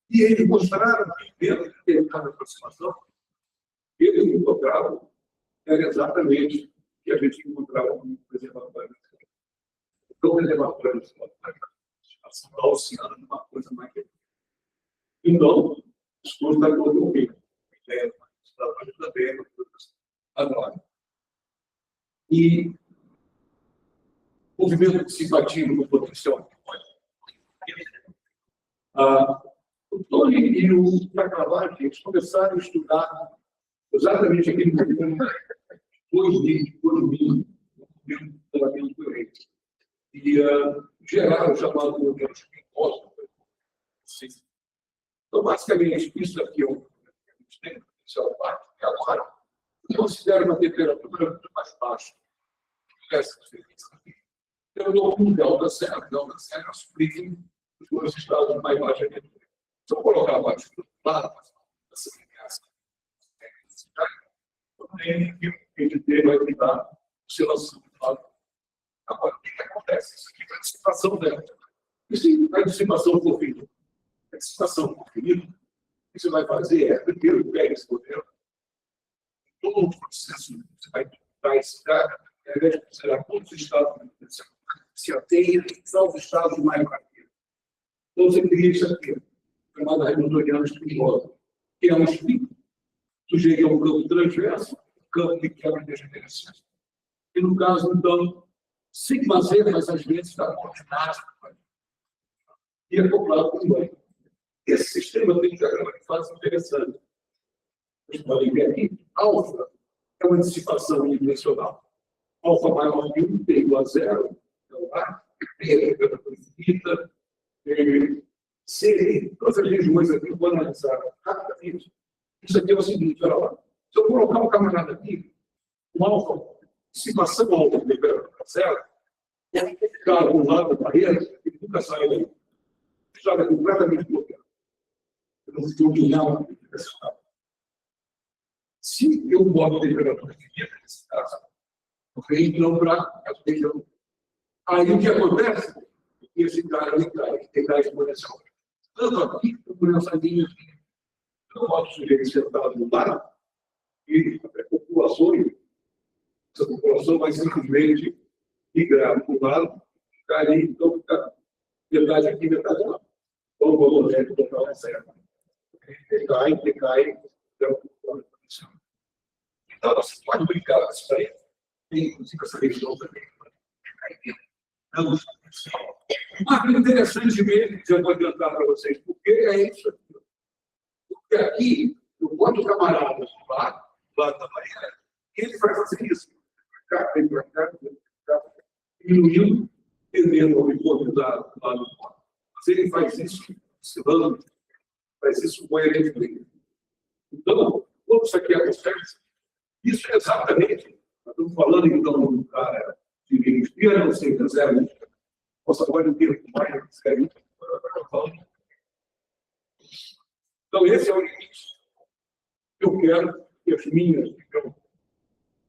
E eles mostraram que, dentro de determinada aproximação, eles encontravam era exatamente o que a gente encontrava no preservatório. Então, o preservatório da oceano é uma coisa mais. Então, o estudo está todo o meio. Agora. E o movimento de simpatia no potencial. O Tony e o Cacavalli, eles começaram a estudar exatamente aquele movimento de movimento do rei. E geraram o chamado movimento de imposto. Então, basicamente, isso aqui é um potencial parte, e agora considero uma temperatura muito mais baixa. Essa diferença aqui. Eu dou um delta zero é suprido os dois estados mais baixos aqui. Se eu colocar abaixo do lado, essa também ele vai dar oscilação. Agora, o que acontece? Isso aqui é a dissipação dela. Isso é a dissipação por fim. A dissipação por fim, o que você vai fazer é, primeiro, pega esse modelo, todo o processo, você vai dar esse cara, ao invés de considerar todos os estados, se atém só os estados mais rápidos. Então, você cria isso aqui, chamada Hamiltoniana espinhosa, que é um espinho, sujeito a um campo transverso, campo de quebra de degeneração. E, no caso, então, sigma z, mas às vezes está coordenado e acoplado com o banho. Esse sistema tem um diagrama de fase interessante. Vocês podem ver aqui, alfa é uma dissipação unidimensional. Alfa maior que 1, P igual a 0, então A, P é a temperatura infinita, C, todas as regiões aqui, eu vou analisar rapidamente. Isso aqui é o seguinte, olha lá. Se eu colocar um camarada aqui, um alfa, dissipação alfa de temperatura 0, ficar ao lado da barreira, ele nunca sai daí. Já é completamente bloqueado. Eu não estou dominando a temperatura. Se eu boto a temperatura infinita, nesse caso, eu venho não para a região. Aí o que acontece? Esse cara ali, que tem gás exponencial. Tanto aqui, como nessa linha aqui. Eu boto o sujeito sentado no lado e a população, essa população vai simplesmente migrar para o lado, ficar ali, então fica metade aqui, metade lá. Então, vamos ver, total é certo. Decai, então, você pode brincar com isso aí. Tem, inclusive, essa região também. Uma coisa interessante mesmo, que eu vou adiantar para vocês, porque é isso aqui. Porque aqui, eu boto o camarada lá da barreira, e ele vai fazer isso. Vem para cá, diminuindo, tendendo ao encontro da lado do ponto. Mas ele faz isso, oscilando, faz isso coerentemente. Então, quando isso aqui acontece, isso é exatamente, nós estamos falando então do cara de energia, não sei, zero, posso agora ter mais, zero, então, esse é o limite. Eu quero que as minhas,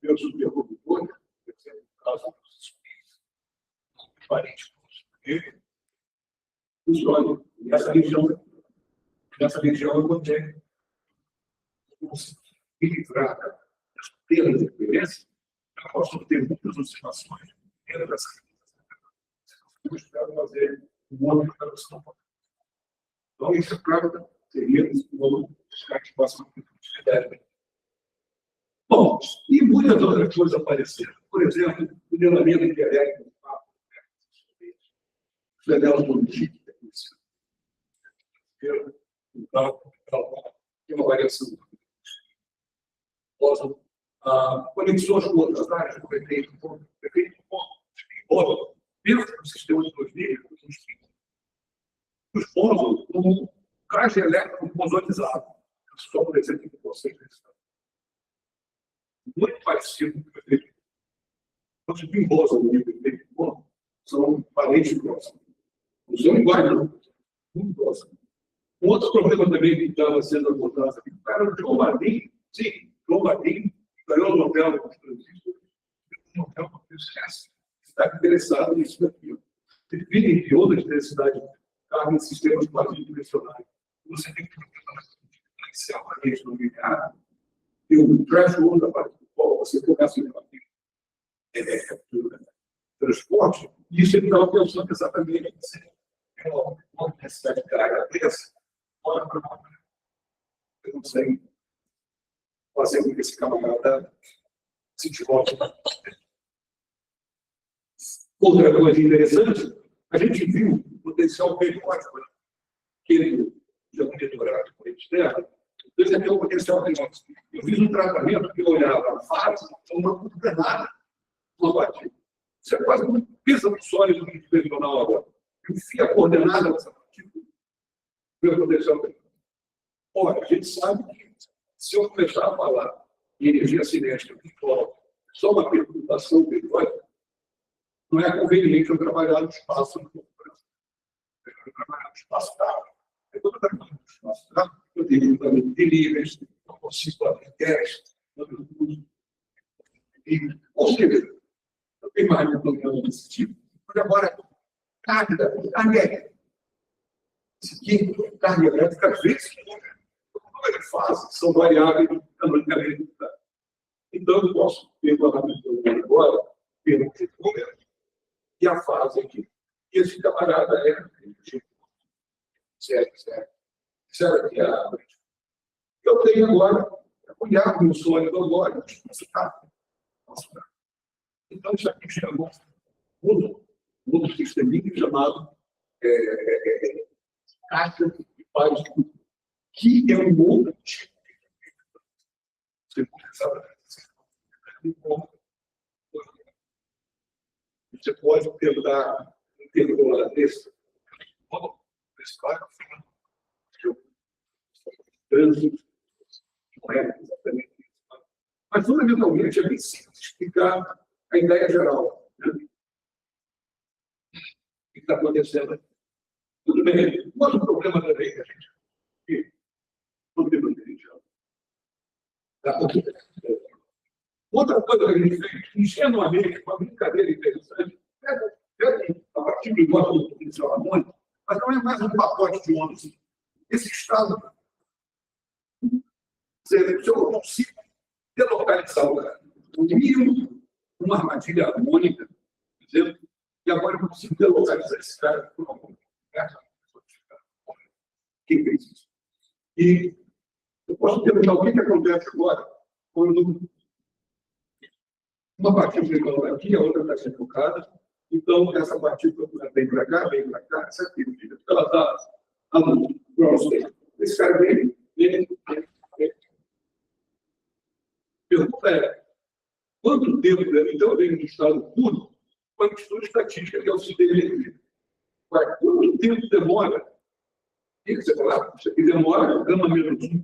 meus supercondutores, por exemplo, no caso dos parentes, funcione nessa região eu vou ter filtrar as perdas de experiência, eu posso ter muitas oscilações dentro dessa eu espero fazer um outro para São Paulo. Então, isso é claro, seria um novo descarte próximo de atividade. Bom, e muitas outras coisas apareceram. Por exemplo, o nivelamento intelecto do papo, os delas do Chique, então, tem uma variação. Conexões com outras áreas do efeito ponto, dentro do sistema de fluido, os pontos, como caixa elétrico bosonizado. Só por exemplo, que vocês muito parecido com o efeito. Os bimbosos do efeito ponto são parentes próximos. Não são iguais, não. Muito próximos. Um outro problema também que estava sendo abordado aqui, era o João Martim, sim, João Martim, ganhou o Nobel dos transistores, o Nobel esquece, está interessado nisso daqui. Define que outras necessidades de carga em sistemas quadridimensionais. Você tem que diferenciar a rede no linear, e o threshold da parte do qual você começa a debater transporte, e isso ele estava pensando exatamente em uma necessidade de carga dessa. Eu não sei fazer com que esse camarada se desenvolve. Outra coisa interessante, a gente viu o potencial periódico que ele já monitorado por externo. Então, esse aqui é o potencial periódico. Eu fiz um tratamento que eu olhava a fase como uma coordenada uma batida. Você é quase um piso sólido dimensional agora. Enfia a coordenada dessa batida. Meu potencial periódico. Ora, a gente sabe que se eu começar a falar em energia cinética virtual, só uma perturbação periódica, não é conveniente eu trabalhar no espaço do eu trabalhar no espaço dado. Quando eu trabalho no espaço dado, eu tenho um plano de níveis, eu consigo fazer testes, ou seja, eu tenho mais um programa desse tipo. Mas agora, carga elétrica. Esse aqui, carga elétrica, às vezes, as fases são variáveis canonicamente. Então, eu posso ter uma rapidez agora, pelo número, e a fase aqui. E esse camarada é certo que eu tenho agora, olhar no sólido agora, então, isso aqui chama um sisteminha chamado caixa de pares que é um outro tipo de você pode perguntar um termo desse trânsito, não é exatamente isso. Mas, fundamentalmente, é bem simples explicar a ideia geral. Né? O que está acontecendo aqui? Tudo bem. Outro problema também que a gente outra coisa que a gente fez, ingenuamente, uma brincadeira interessante, a partir do igual do potencial harmônico, mas não é mais um pacote de ondas. Esse estado, se eu consigo delocalizar o mínimo uma armadilha harmônica, por exemplo, e agora eu consigo delocalizar esse cara por algum quem fez isso? E eu posso perguntar o que acontece agora quando uma partícula aqui, a outra está sendo tocada, então essa partícula vem para cá, essa aqui, ela está a luz. Esse cara vem. Pergunta é, quanto tempo deve então vem no estado puro com a mistura estatística que é o sistema energético? Quanto tempo demora? O que você fala? Isso aqui demora gama menos 1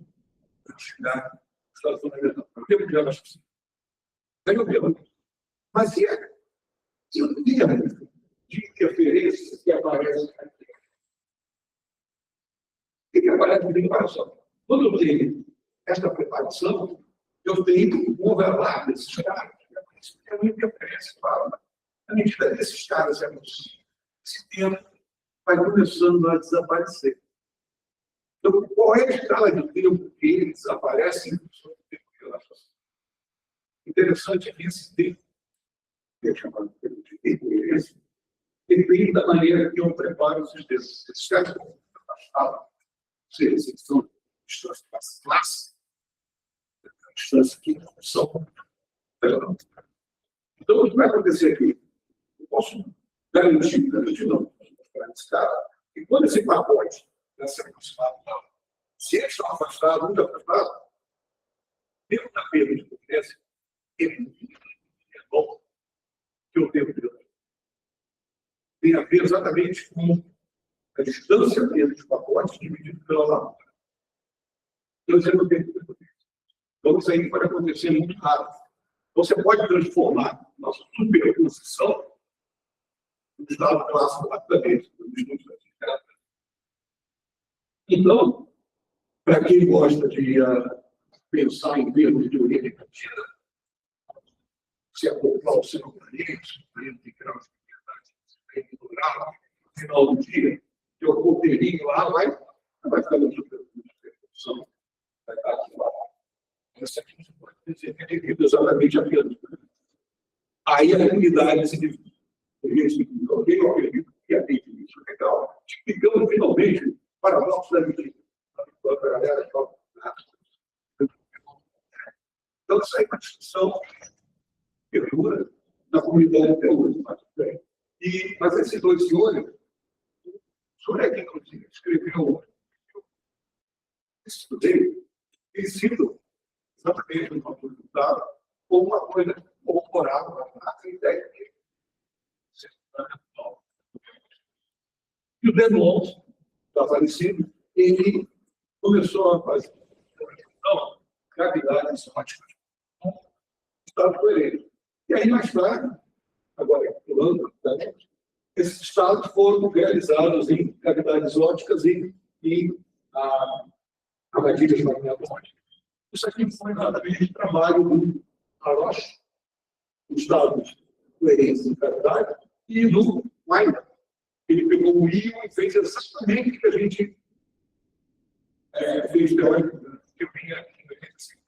para chegar no estado fundamental. O tempo já vai ser. Mas e o termo de interferência que aparece aqui? O que aparece na preparação? Quando eu tenho esta preparação, eu tenho um overlap desses caras. É uma interferência. À medida que esses caras se aproximam, esse termo vai começando a desaparecer. Então, qual é a escala de tempo que ele desaparece em função do tempo de relaxação? Interessante é que esse tempo, que é chamado de interferência, depende da maneira que eu preparo os sistemas. Esses caras estão afastados, eles são distância classe, distância que não são. Então, o que vai acontecer aqui? Eu posso garantir não, para esse cara, que quando esse pacote vai ser aproximado, se eles estão afastados, muito afastados, mesmo na perda de potência, é bom que eu tenho tem a ver exatamente com a distância entre os pacotes dividido pela largura. Então, isso aí pode acontecer muito rápido. Você pode transformar nossa superposição em estado clássico rapidamente. Então, para quem gosta de pensar em termos de origem contínua, se acoplar o seu planeta, de graus de no final do dia, tem um roteirinho lá, vai ficar na superposição, vai estar aqui lá. Essa aqui não pode dizer que é devido exatamente a menos. Aí a unidade se divide. Alguém não acredita que é isso, legal. Ficamos finalmente para o nosso amigo. Então, isso aí é uma discussão perdura na comunidade até hoje. Mas esses dois senhores, o senhor é que, inclusive, escreveu isso dele, tem sido exatamente uma coisa ou uma coisa corporal na ideia dele. E o Denons, está falecido, ele começou a fazer gravidades óticas. Estado coerente. E aí, mais tarde, agora pulando, esses estados foram realizados em gravidades óticas e armadilhas magnéticas. Isso aqui foi exatamente o trabalho do Harosh, os estados coerentes em gravidade, e do Weiner. Ele pegou o íon e fez exatamente o que a gente fez teórico, que eu vinha aqui em 85.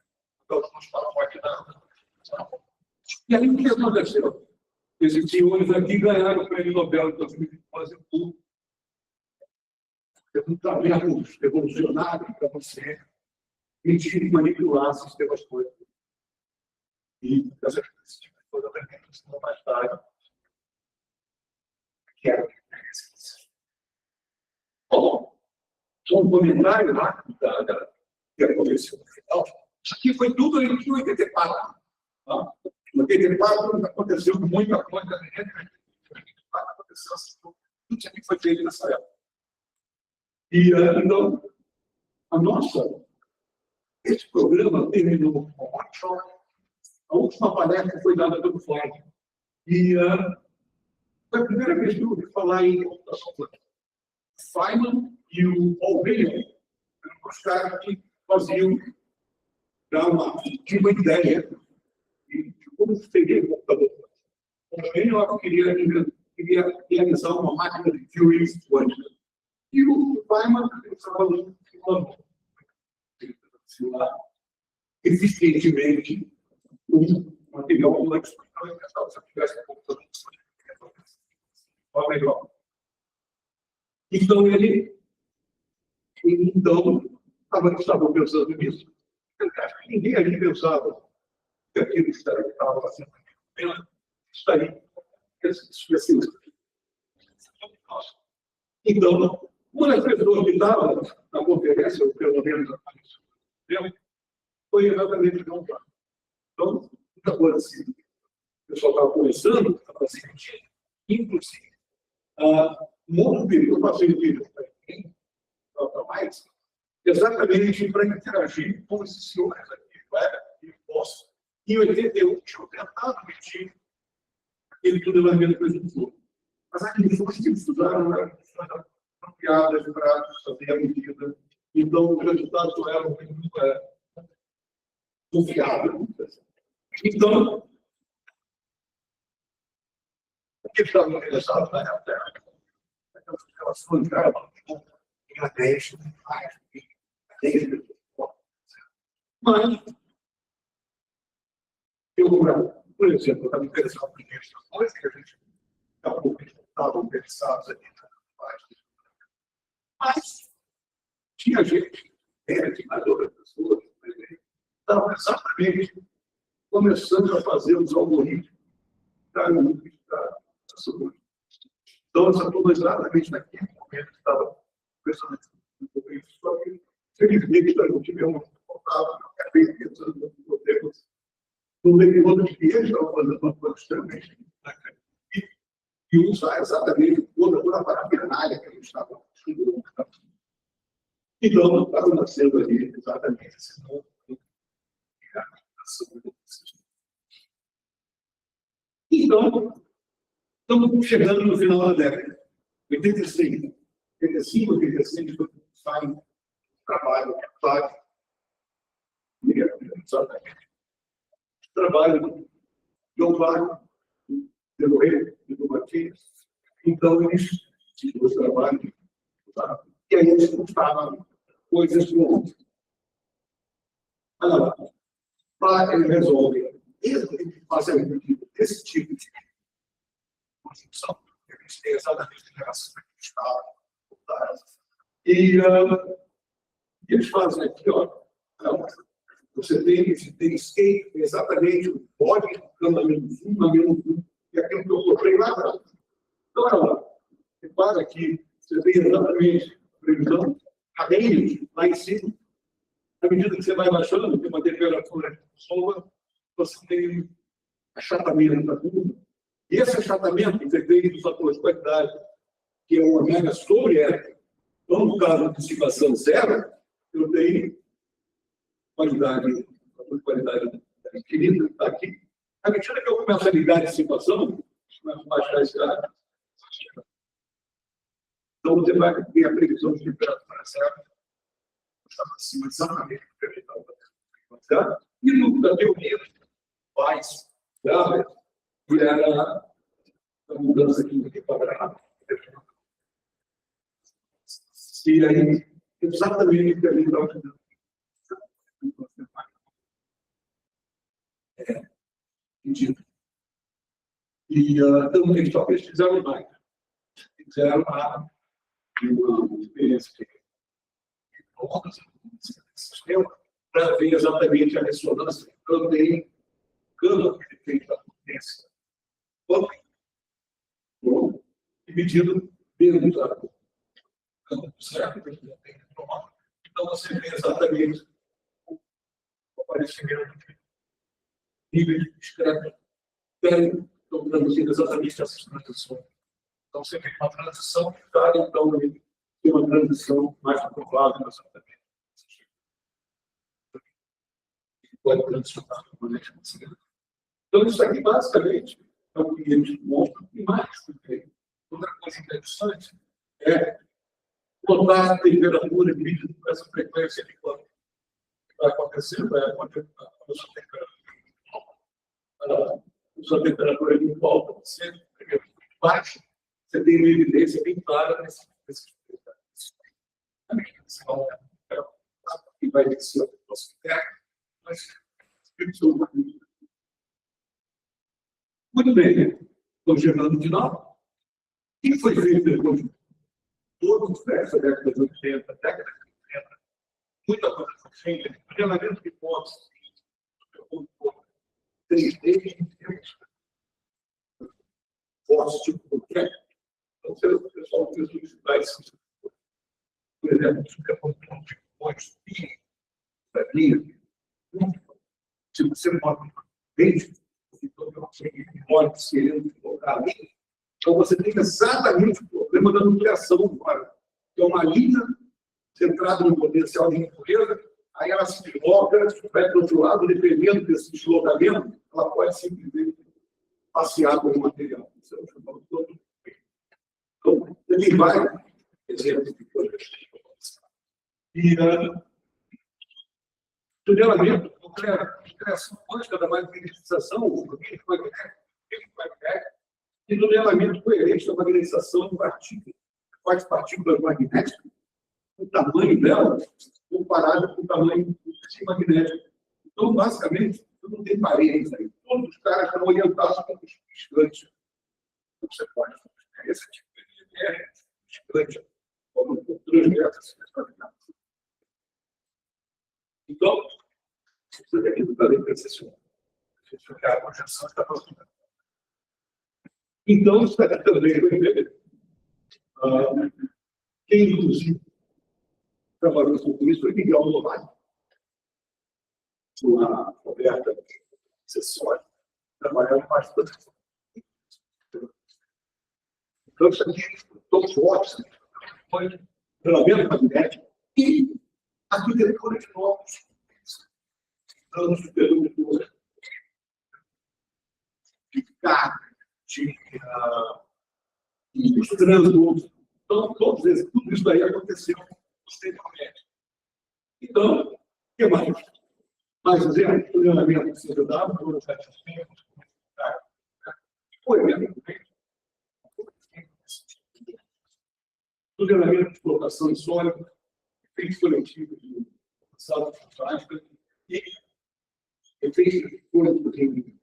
Então, vamos para o Weiner. E aí, o que aconteceu? Esses senhores aqui ganharam o prêmio Nobel de 2012 por trabalhos revolucionários para você medir e manipular sistemas quânticos. E essa coisa também ensinou mais tarde. Que era bom, um comentário rápido que aconteceu no final. Isso aqui foi tudo em 84. Tá? Em 84 aconteceu muita coisa. Aconteceu assim, tudo isso aqui foi feito nessa época. E então, esse programa terminou com one shot. A última palestra foi dada pelo Flávio. E foi a primeira vez que eu ouvi falar em computação quântica. Feynman e o Paul William eram os caras que faziam tinha uma ideia de como seria o computador quântico. O William queria realizar uma máquina de Turing quântica. E o Feynman estava falando eficientemente um material quântico. Então, se eu tivesse um computador quântico, melhor. Então, ele estava pensando nisso. Acho que ninguém ali pensava que aquilo estava fazendo. Isso aí, então, uma das pessoas que estava na conferência, ou pelo menos foi exatamente o John Brown. Então, muita coisa assim. O pessoal estava conversando, estava sentindo, inclusive, um vídeo, eu passei o vídeo para mais, exatamente para interagir com esses senhores aqui, e posso. Em 88, tinha tentado medir aquele tunelamento prejudicial. Mas aqueles pessoas que estudaram eram apropriadas para fazer a medida. Então, os resultados não eram muito confiáveis. Então, o que estava interessado na época? Aquelas relações em ADES, mas, eu, por exemplo, estava interessado em questões que a gente acabou de estavam pensados ali na parte. Mas tinha gente, mais outras pessoas, estavam exatamente começando a fazer os algoritmos da saúde. Então, essa turma exatamente naquele momento estava pensando isso, só que, felizmente, a gente mesmo faltava, acabei pensando no tempo. No meio de outros dias, estava fazendo uma coisa extremamente e usar exatamente toda a parafernália que a gente estava estudando. Então, estava nascendo ali exatamente esse novo. Então, estamos chegando no final da década. 85, 86, sai trabalho, exatamente. Trabalho do Vargas, do Rei, do Martins. Então, eles tinham os trabalhos, e aí eles mostravam coisas boas. Mas ele resolve fazer esse tipo de construção, eles têm exatamente relação com o Estado. E eles fazem aqui, ó, você tem skate, exatamente o bode, caminho, e aquilo que eu mostrei lá atrás. Então, olha lá, repara aqui, você tem exatamente a previsão, caminhos lá em cima. À medida que você vai baixando, tem uma temperatura sola, você tem achatamento da curva. E esse achatamento, que vem dos fatores de qualidade, que é uma ômega sobre R. Então, no caso de dissipação zero, eu tenho qualidade infinita, está aqui. À medida que eu começo a ligar a dissipação, começo a baixar esse ar. Então, você vai ter a previsão de temperatura zero. Estava acima exatamente do que a gente estava fazendo. E no da teoria, faz, e era a mudança aqui para e aí, exatamente o que a gente estava fazendo. Pedido. E então, eles só pesquisaram mais. Fizeram uma experiência para ver exatamente a ressonância também campo que tem da potência. Bom, e medido dentro da campo certo, então você vê exatamente o aparecimento de nível de discreto. Estão traduzindo exatamente essas transições. Então você vê uma transição que está, então, tem uma transição mais aprovada exatamente. Pode transicionar de maneira possível. Então, isso aqui, basicamente, é o que eles mostram. E mais também, outra coisa interessante é botar a temperatura de essa frequência de quando vai acontecer, vai acontecer a sua temperatura de volta, você primeiro baixa, você tem uma evidência bem clara nesse que vai descer o nosso interno, mas muito bem, estou chegando de novo. O que foi feito depois de todos essa década de 80, década de 80, muita coisa foi feita, treinamento de pontos, 3D, fortes tipo do que. Então, o pessoal fez os sites, por exemplo, de pontos da linha, se você mora no ambiente, querendo colocar ali, então você tem exatamente o problema da nucleação agora, que é uma linha centrada no potencial de impureza, aí ela se desloca, vai para o outro lado, dependendo desse deslocamento, ela pode simplesmente passear por um material. Isso é o chamado todo. Então, ele vai, exemplo de coisas. E tunelamento, criação quântica da magnetização, o que vai e tunelamento coerente da magnetização de partículas. Quais partículas magnéticas, o tamanho delas, comparado com o tamanho do magnético. Então, basicamente, não tem paredes aí. Todos os caras estão orientados para os gigantes. Você pode fazer esse tipo de gigante, como transverso. Então, você tem que estar em precessão. A projeção está próxima. Então, isso é também ver. Quem, inclusive, trabalhou com isso foi Miguel Novai. Uma coberta acessória. Trabalhava bastante. Então, isso aqui, todos fortes, foi pela mesma magnética e arquitetura de novos anos superiores de carga, de trânsito. Então, todos esses, tudo isso daí aconteceu posteriormente. Então, o que mais? Mais exemplo, o treinamento de CW, foram 700, foi mesmo. O treinamento de exploração de solo, efeitos coletivos de sala fantástica e efeitos de corpo de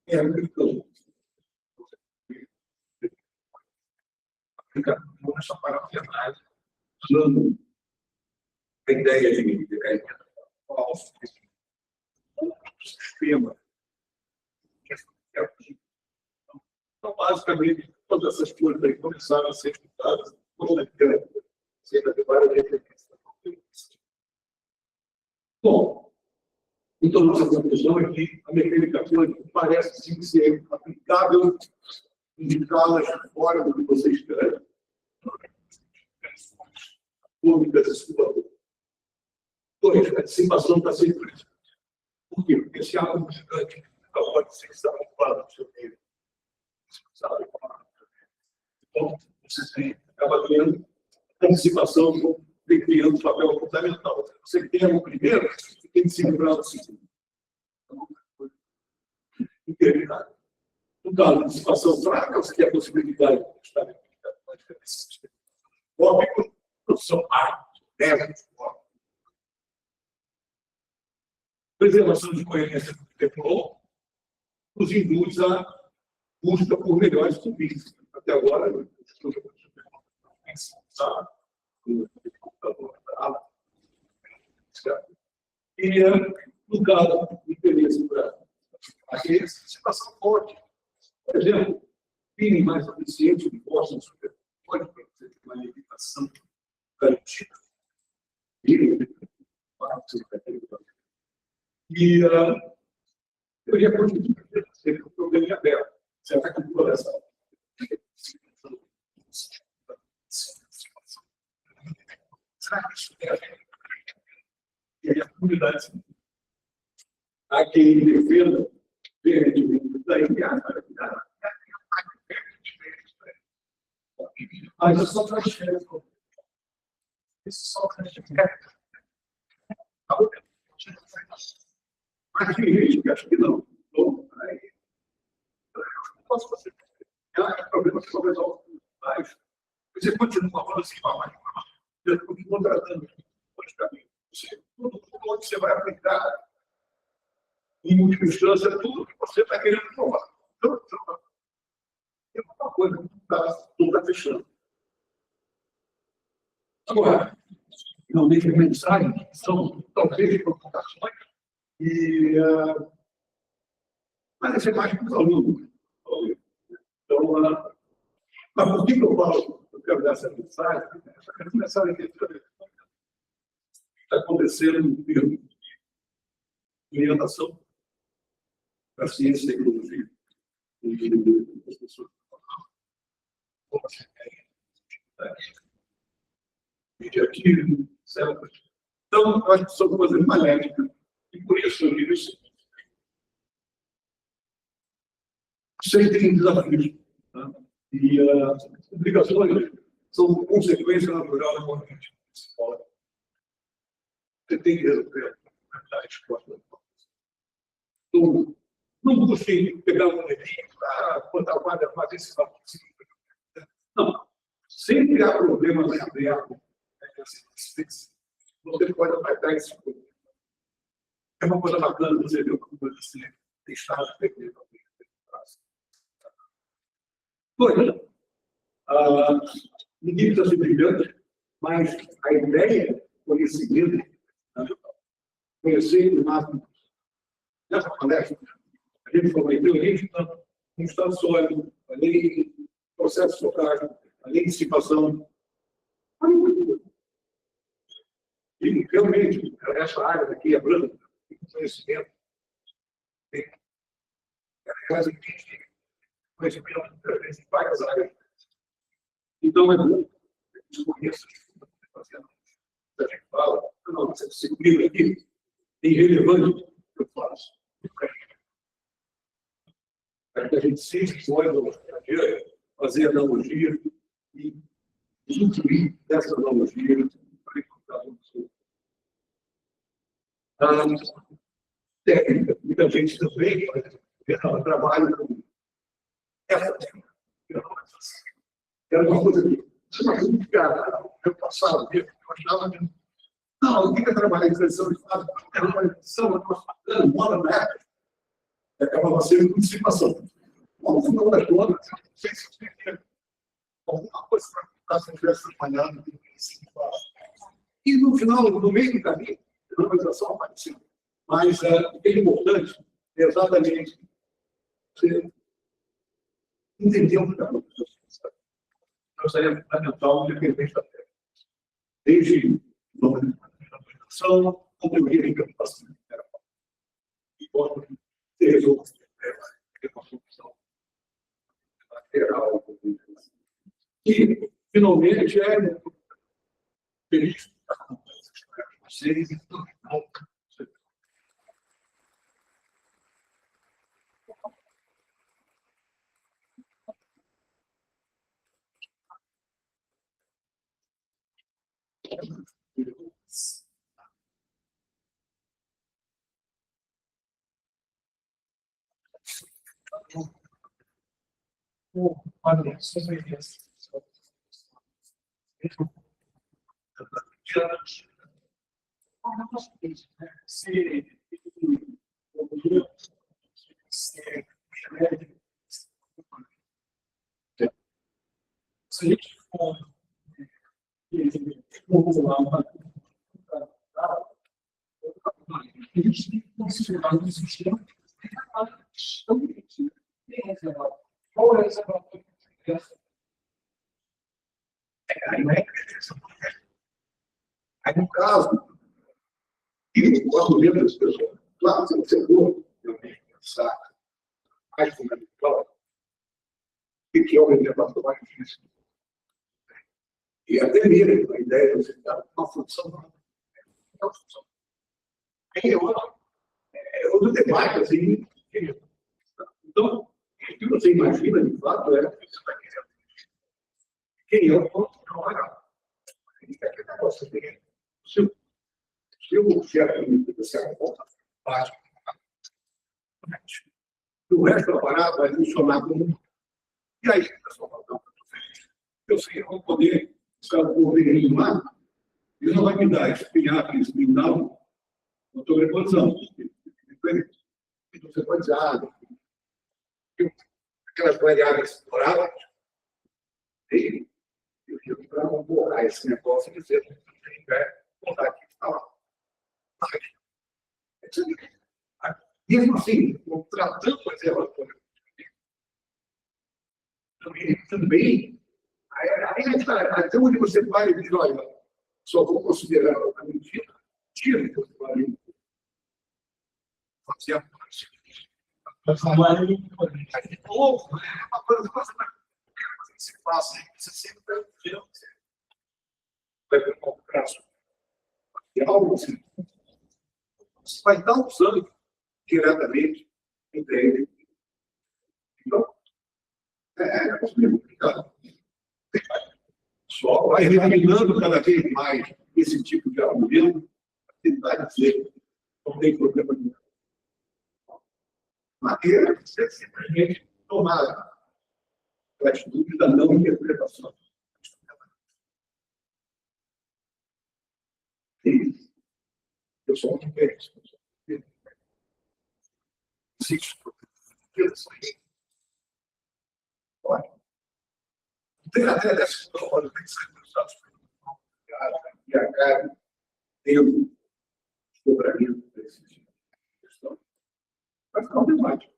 é muito fica nessa parafernália usando a ideia de decaimento falso, sistema. Então, basicamente, todas essas coisas aí começaram a ser estudadas cerca de várias referências. Bom, então, nossa conclusão é que a mecânica quântica parece sim ser aplicável em escalas fora do que você espera. Únicas e subatórias. Dois, a dissipação está sempre presente. Por quê? Porque esse átomo gigante não pode ser ocupado no seu meio. Sabe? Então, você acaba criando a dissipação, criando um papel fundamental. Você tem o primeiro, você tem que se livrar do segundo. Interminável. No caso de dissipação fraca, você tem a possibilidade de estar em óbvio, produção deve preservação de coerência do tempo nos induz a busca por melhores serviços. Até agora, o computador e, no caso do interesse para a situação forte, por exemplo, fim mais eficiente de força de superpode para ter uma limitação garantida. E eu ia continuar sempre o problema em aberto. Você vai calcular essa. Será que isso é? E aí a comunidade há quem defenda veementemente da imediata. Mas eu só transfiro. Isso só transfiro. Mas tem gente que acha que não. Aí, não posso fazer. É problema que só resolve mais. Você continua falando assim, mas eu continuo tratando os caminhos. Tudo onde você vai aplicar, em última instância, tudo que você está querendo provar. Então, tem uma coisa que não está fechando. Agora, finalmente, a mensagem são talvez preocupações, mas isso é mais para os alunos. Então, mas por que eu falo? Eu quero dar essa mensagem. Essa mensagem que está acontecendo em termos de orientação para a ciência e tecnologia. E as pessoas como você tem mediativo, certo? Então, eu acho que são coisas maléficas. E por isso eu digo isso. Vocês têm desafios. Tá? E as publicações são consequência natural da corrente. Você tem que resolver a resposta. Então, não busquem pegar um molequinho para botar o quadro, fazer esse papo. Não. Sempre há problemas em aberto. Você pode apertar esse problema. É uma coisa bacana você ver uma coisa assim. deixar de perder a Pois, ninguém precisa ser brilhante, mas a ideia, conhecimento, conhecer o máximo. Nessa palestra, a gente falou em teoria, um estado sólido, a lei de processo focado, a lei de dissipação. E realmente, essa área daqui é branca, tem conhecimento, tem conhecimento em várias áreas. Então, é bom desconheço a gente fala, não, essa disciplina aqui é irrelevante, eu faço. Para que a gente sempre pode fazer analogia e incluir dessa analogia para encontrar o seu. Técnica, muita gente também trabalha com essa técnica. Era uma coisa que eu passava, eu achava que não, ninguém quer trabalhar em transição de fase, era uma transição, uma meta. Acabava sendo dissipação. Bom, no final das contas, não sei se você tem alguma coisa para ficar se estivesse trabalhando. E no final, no meio do caminho, a organização apareceu. Mas o que é importante é exatamente você entender o que está. Então, seria fundamental o independente da técnica. Desde a organização, contribuir em captação de terapia. E pode ter resolvido uma solução lateral. E, finalmente, é feliz de estar com vocês. Se a gente for considerar um sistema aí, no caso, e o argumento das pessoas, claro, você for realmente pensar mais fundamental, o que é o elemento mais difícil. E até mesmo a ideia de você dar uma função. É outro debate, assim. Então, o que você imagina, de fato, é que você está querendo. Quem é o ponto de olhar? Que negócio tem? Se o chefe você aponta, básico. O resto do aparato vai funcionar como. E aí, pessoal, eu sei, eu vou poder correr lá, ele não vai me dar espinhar, não, não estou reposição. Você pode dizer, aquelas variáveis exploradas, e eu para não borrar esse negócio e dizer que tem que contar aqui que está lá. Mesmo assim, tratando o reservatório, também, até onde você vai e diz, olha, só vou considerar a mentira, tira que você vai fazer a parte. É uma coisa que se faz, você sempre vai pegar um braço. E algo assim, você vai estar usando diretamente entre ele. Então, é complicado. Só vai eliminando cada vez mais esse tipo de argumento, para tentar dizer não tem problema nenhum. Maneira de ser simplesmente tomar a atitude da não interpretação. Eu sou um exercício. Olha, tem até dessa hora, tem que sair dos Estados Unidos. E a cara, eu cobraria desse tipo de questão. Vai ficar um debate.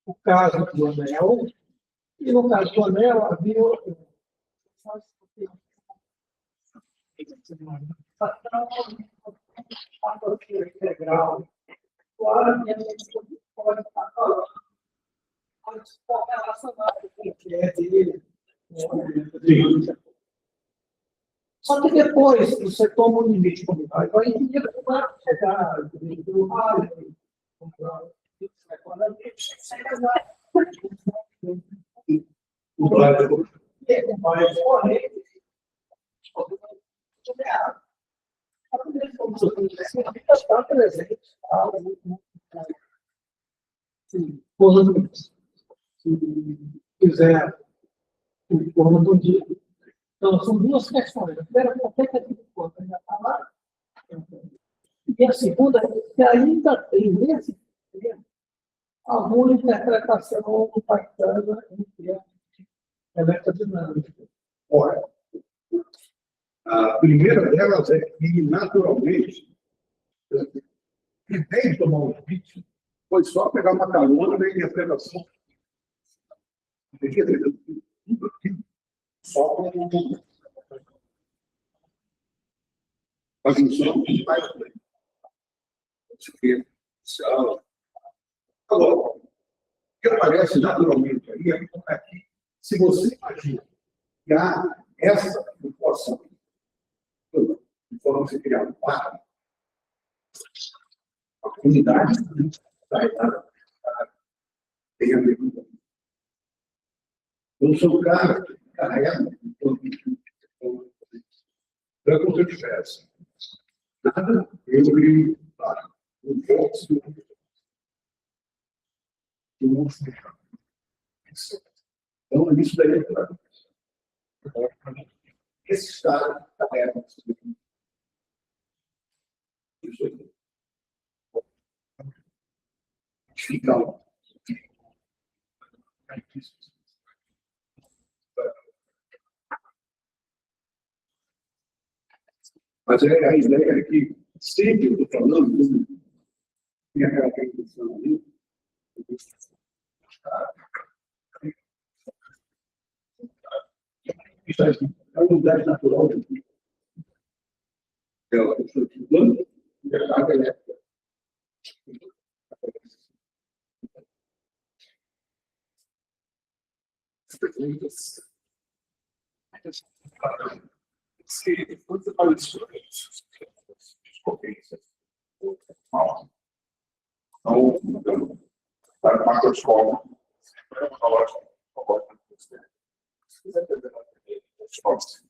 O caso do anel, e no caso do anel havia integral. Claro, pode estar relacionado com o que é dele. Só que depois você toma um limite comunitário, vai entender como vai chegar, se quiser o forno do dia. Então, são duas questões. A primeira, qualquer tipo de conta ainda está lá. E a segunda, que ainda tem nesse sistema alguma interpretação bacana em termos de eletrodinâmica. Olha, a primeira delas é que, naturalmente, em vez de tomar um limite, foi só pegar uma carona na interpretação. Tudo aqui, só com a junção de mais bem. Agora, o que aparece naturalmente aí é que, se você imagina que há essa proporção de forma de criar um quadro, a comunidade tem a ver com isso. Eu sou o cara que carrega para que eu tivesse nada, eu crio um voto do mundo fechado. Então, isso daí é claro. Esse estado carrega isso aí. Fica lá. Mas a ideia é que sempre eu estou falando, tem aquela questão ali, isso é a unidade natural do tipo. Ela está estudando a carga elétrica. Se você fala disso, então, para a macroescola, é uma lógica. Se quiser perder a resposta,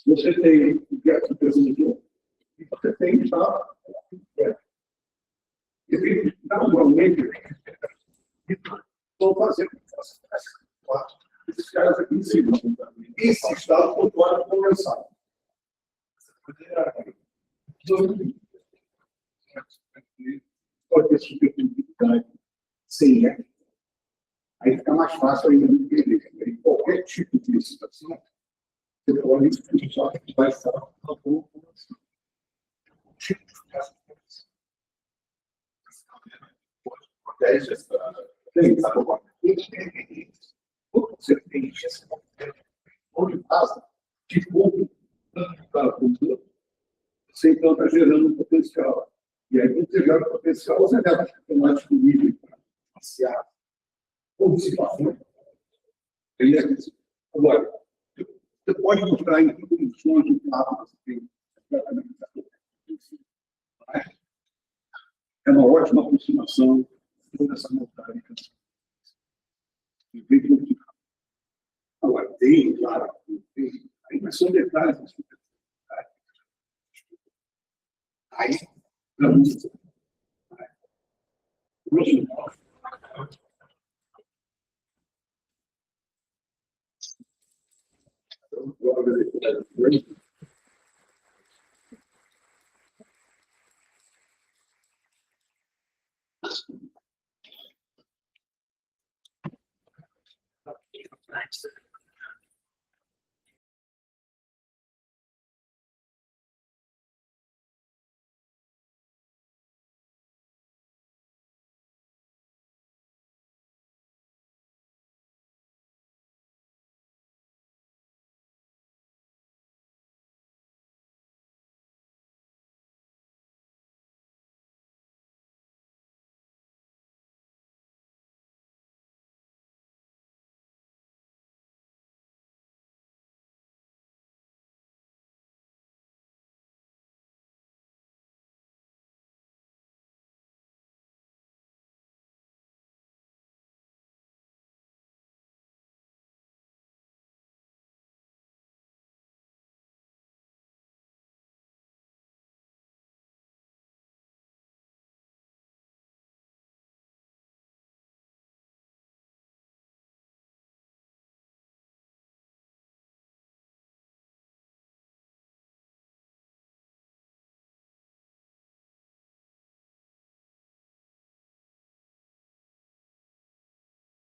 você tem o que apresentou e você tem já e naturalmente vão fazer esses caras aqui em cima. Esse estado pontuado conversado. Pode ter superconductividade sem eco. Aí fica mais fácil ainda de entender. Em qualquer tipo de licitação, você pode utilizar que vai estar na população. Você tem esse onde passa de pouco para a cultura, você então está gerando um potencial. E aí, quando você gera um potencial, você leva a mais disponível para passear, ou dissipação. Beleza? Agora, você pode mostrar em que condições de fato você tem. É uma ótima aproximação toda essa montagem. Agora, tem, claro, tem, mas são detalhes. Aí, não. Nice.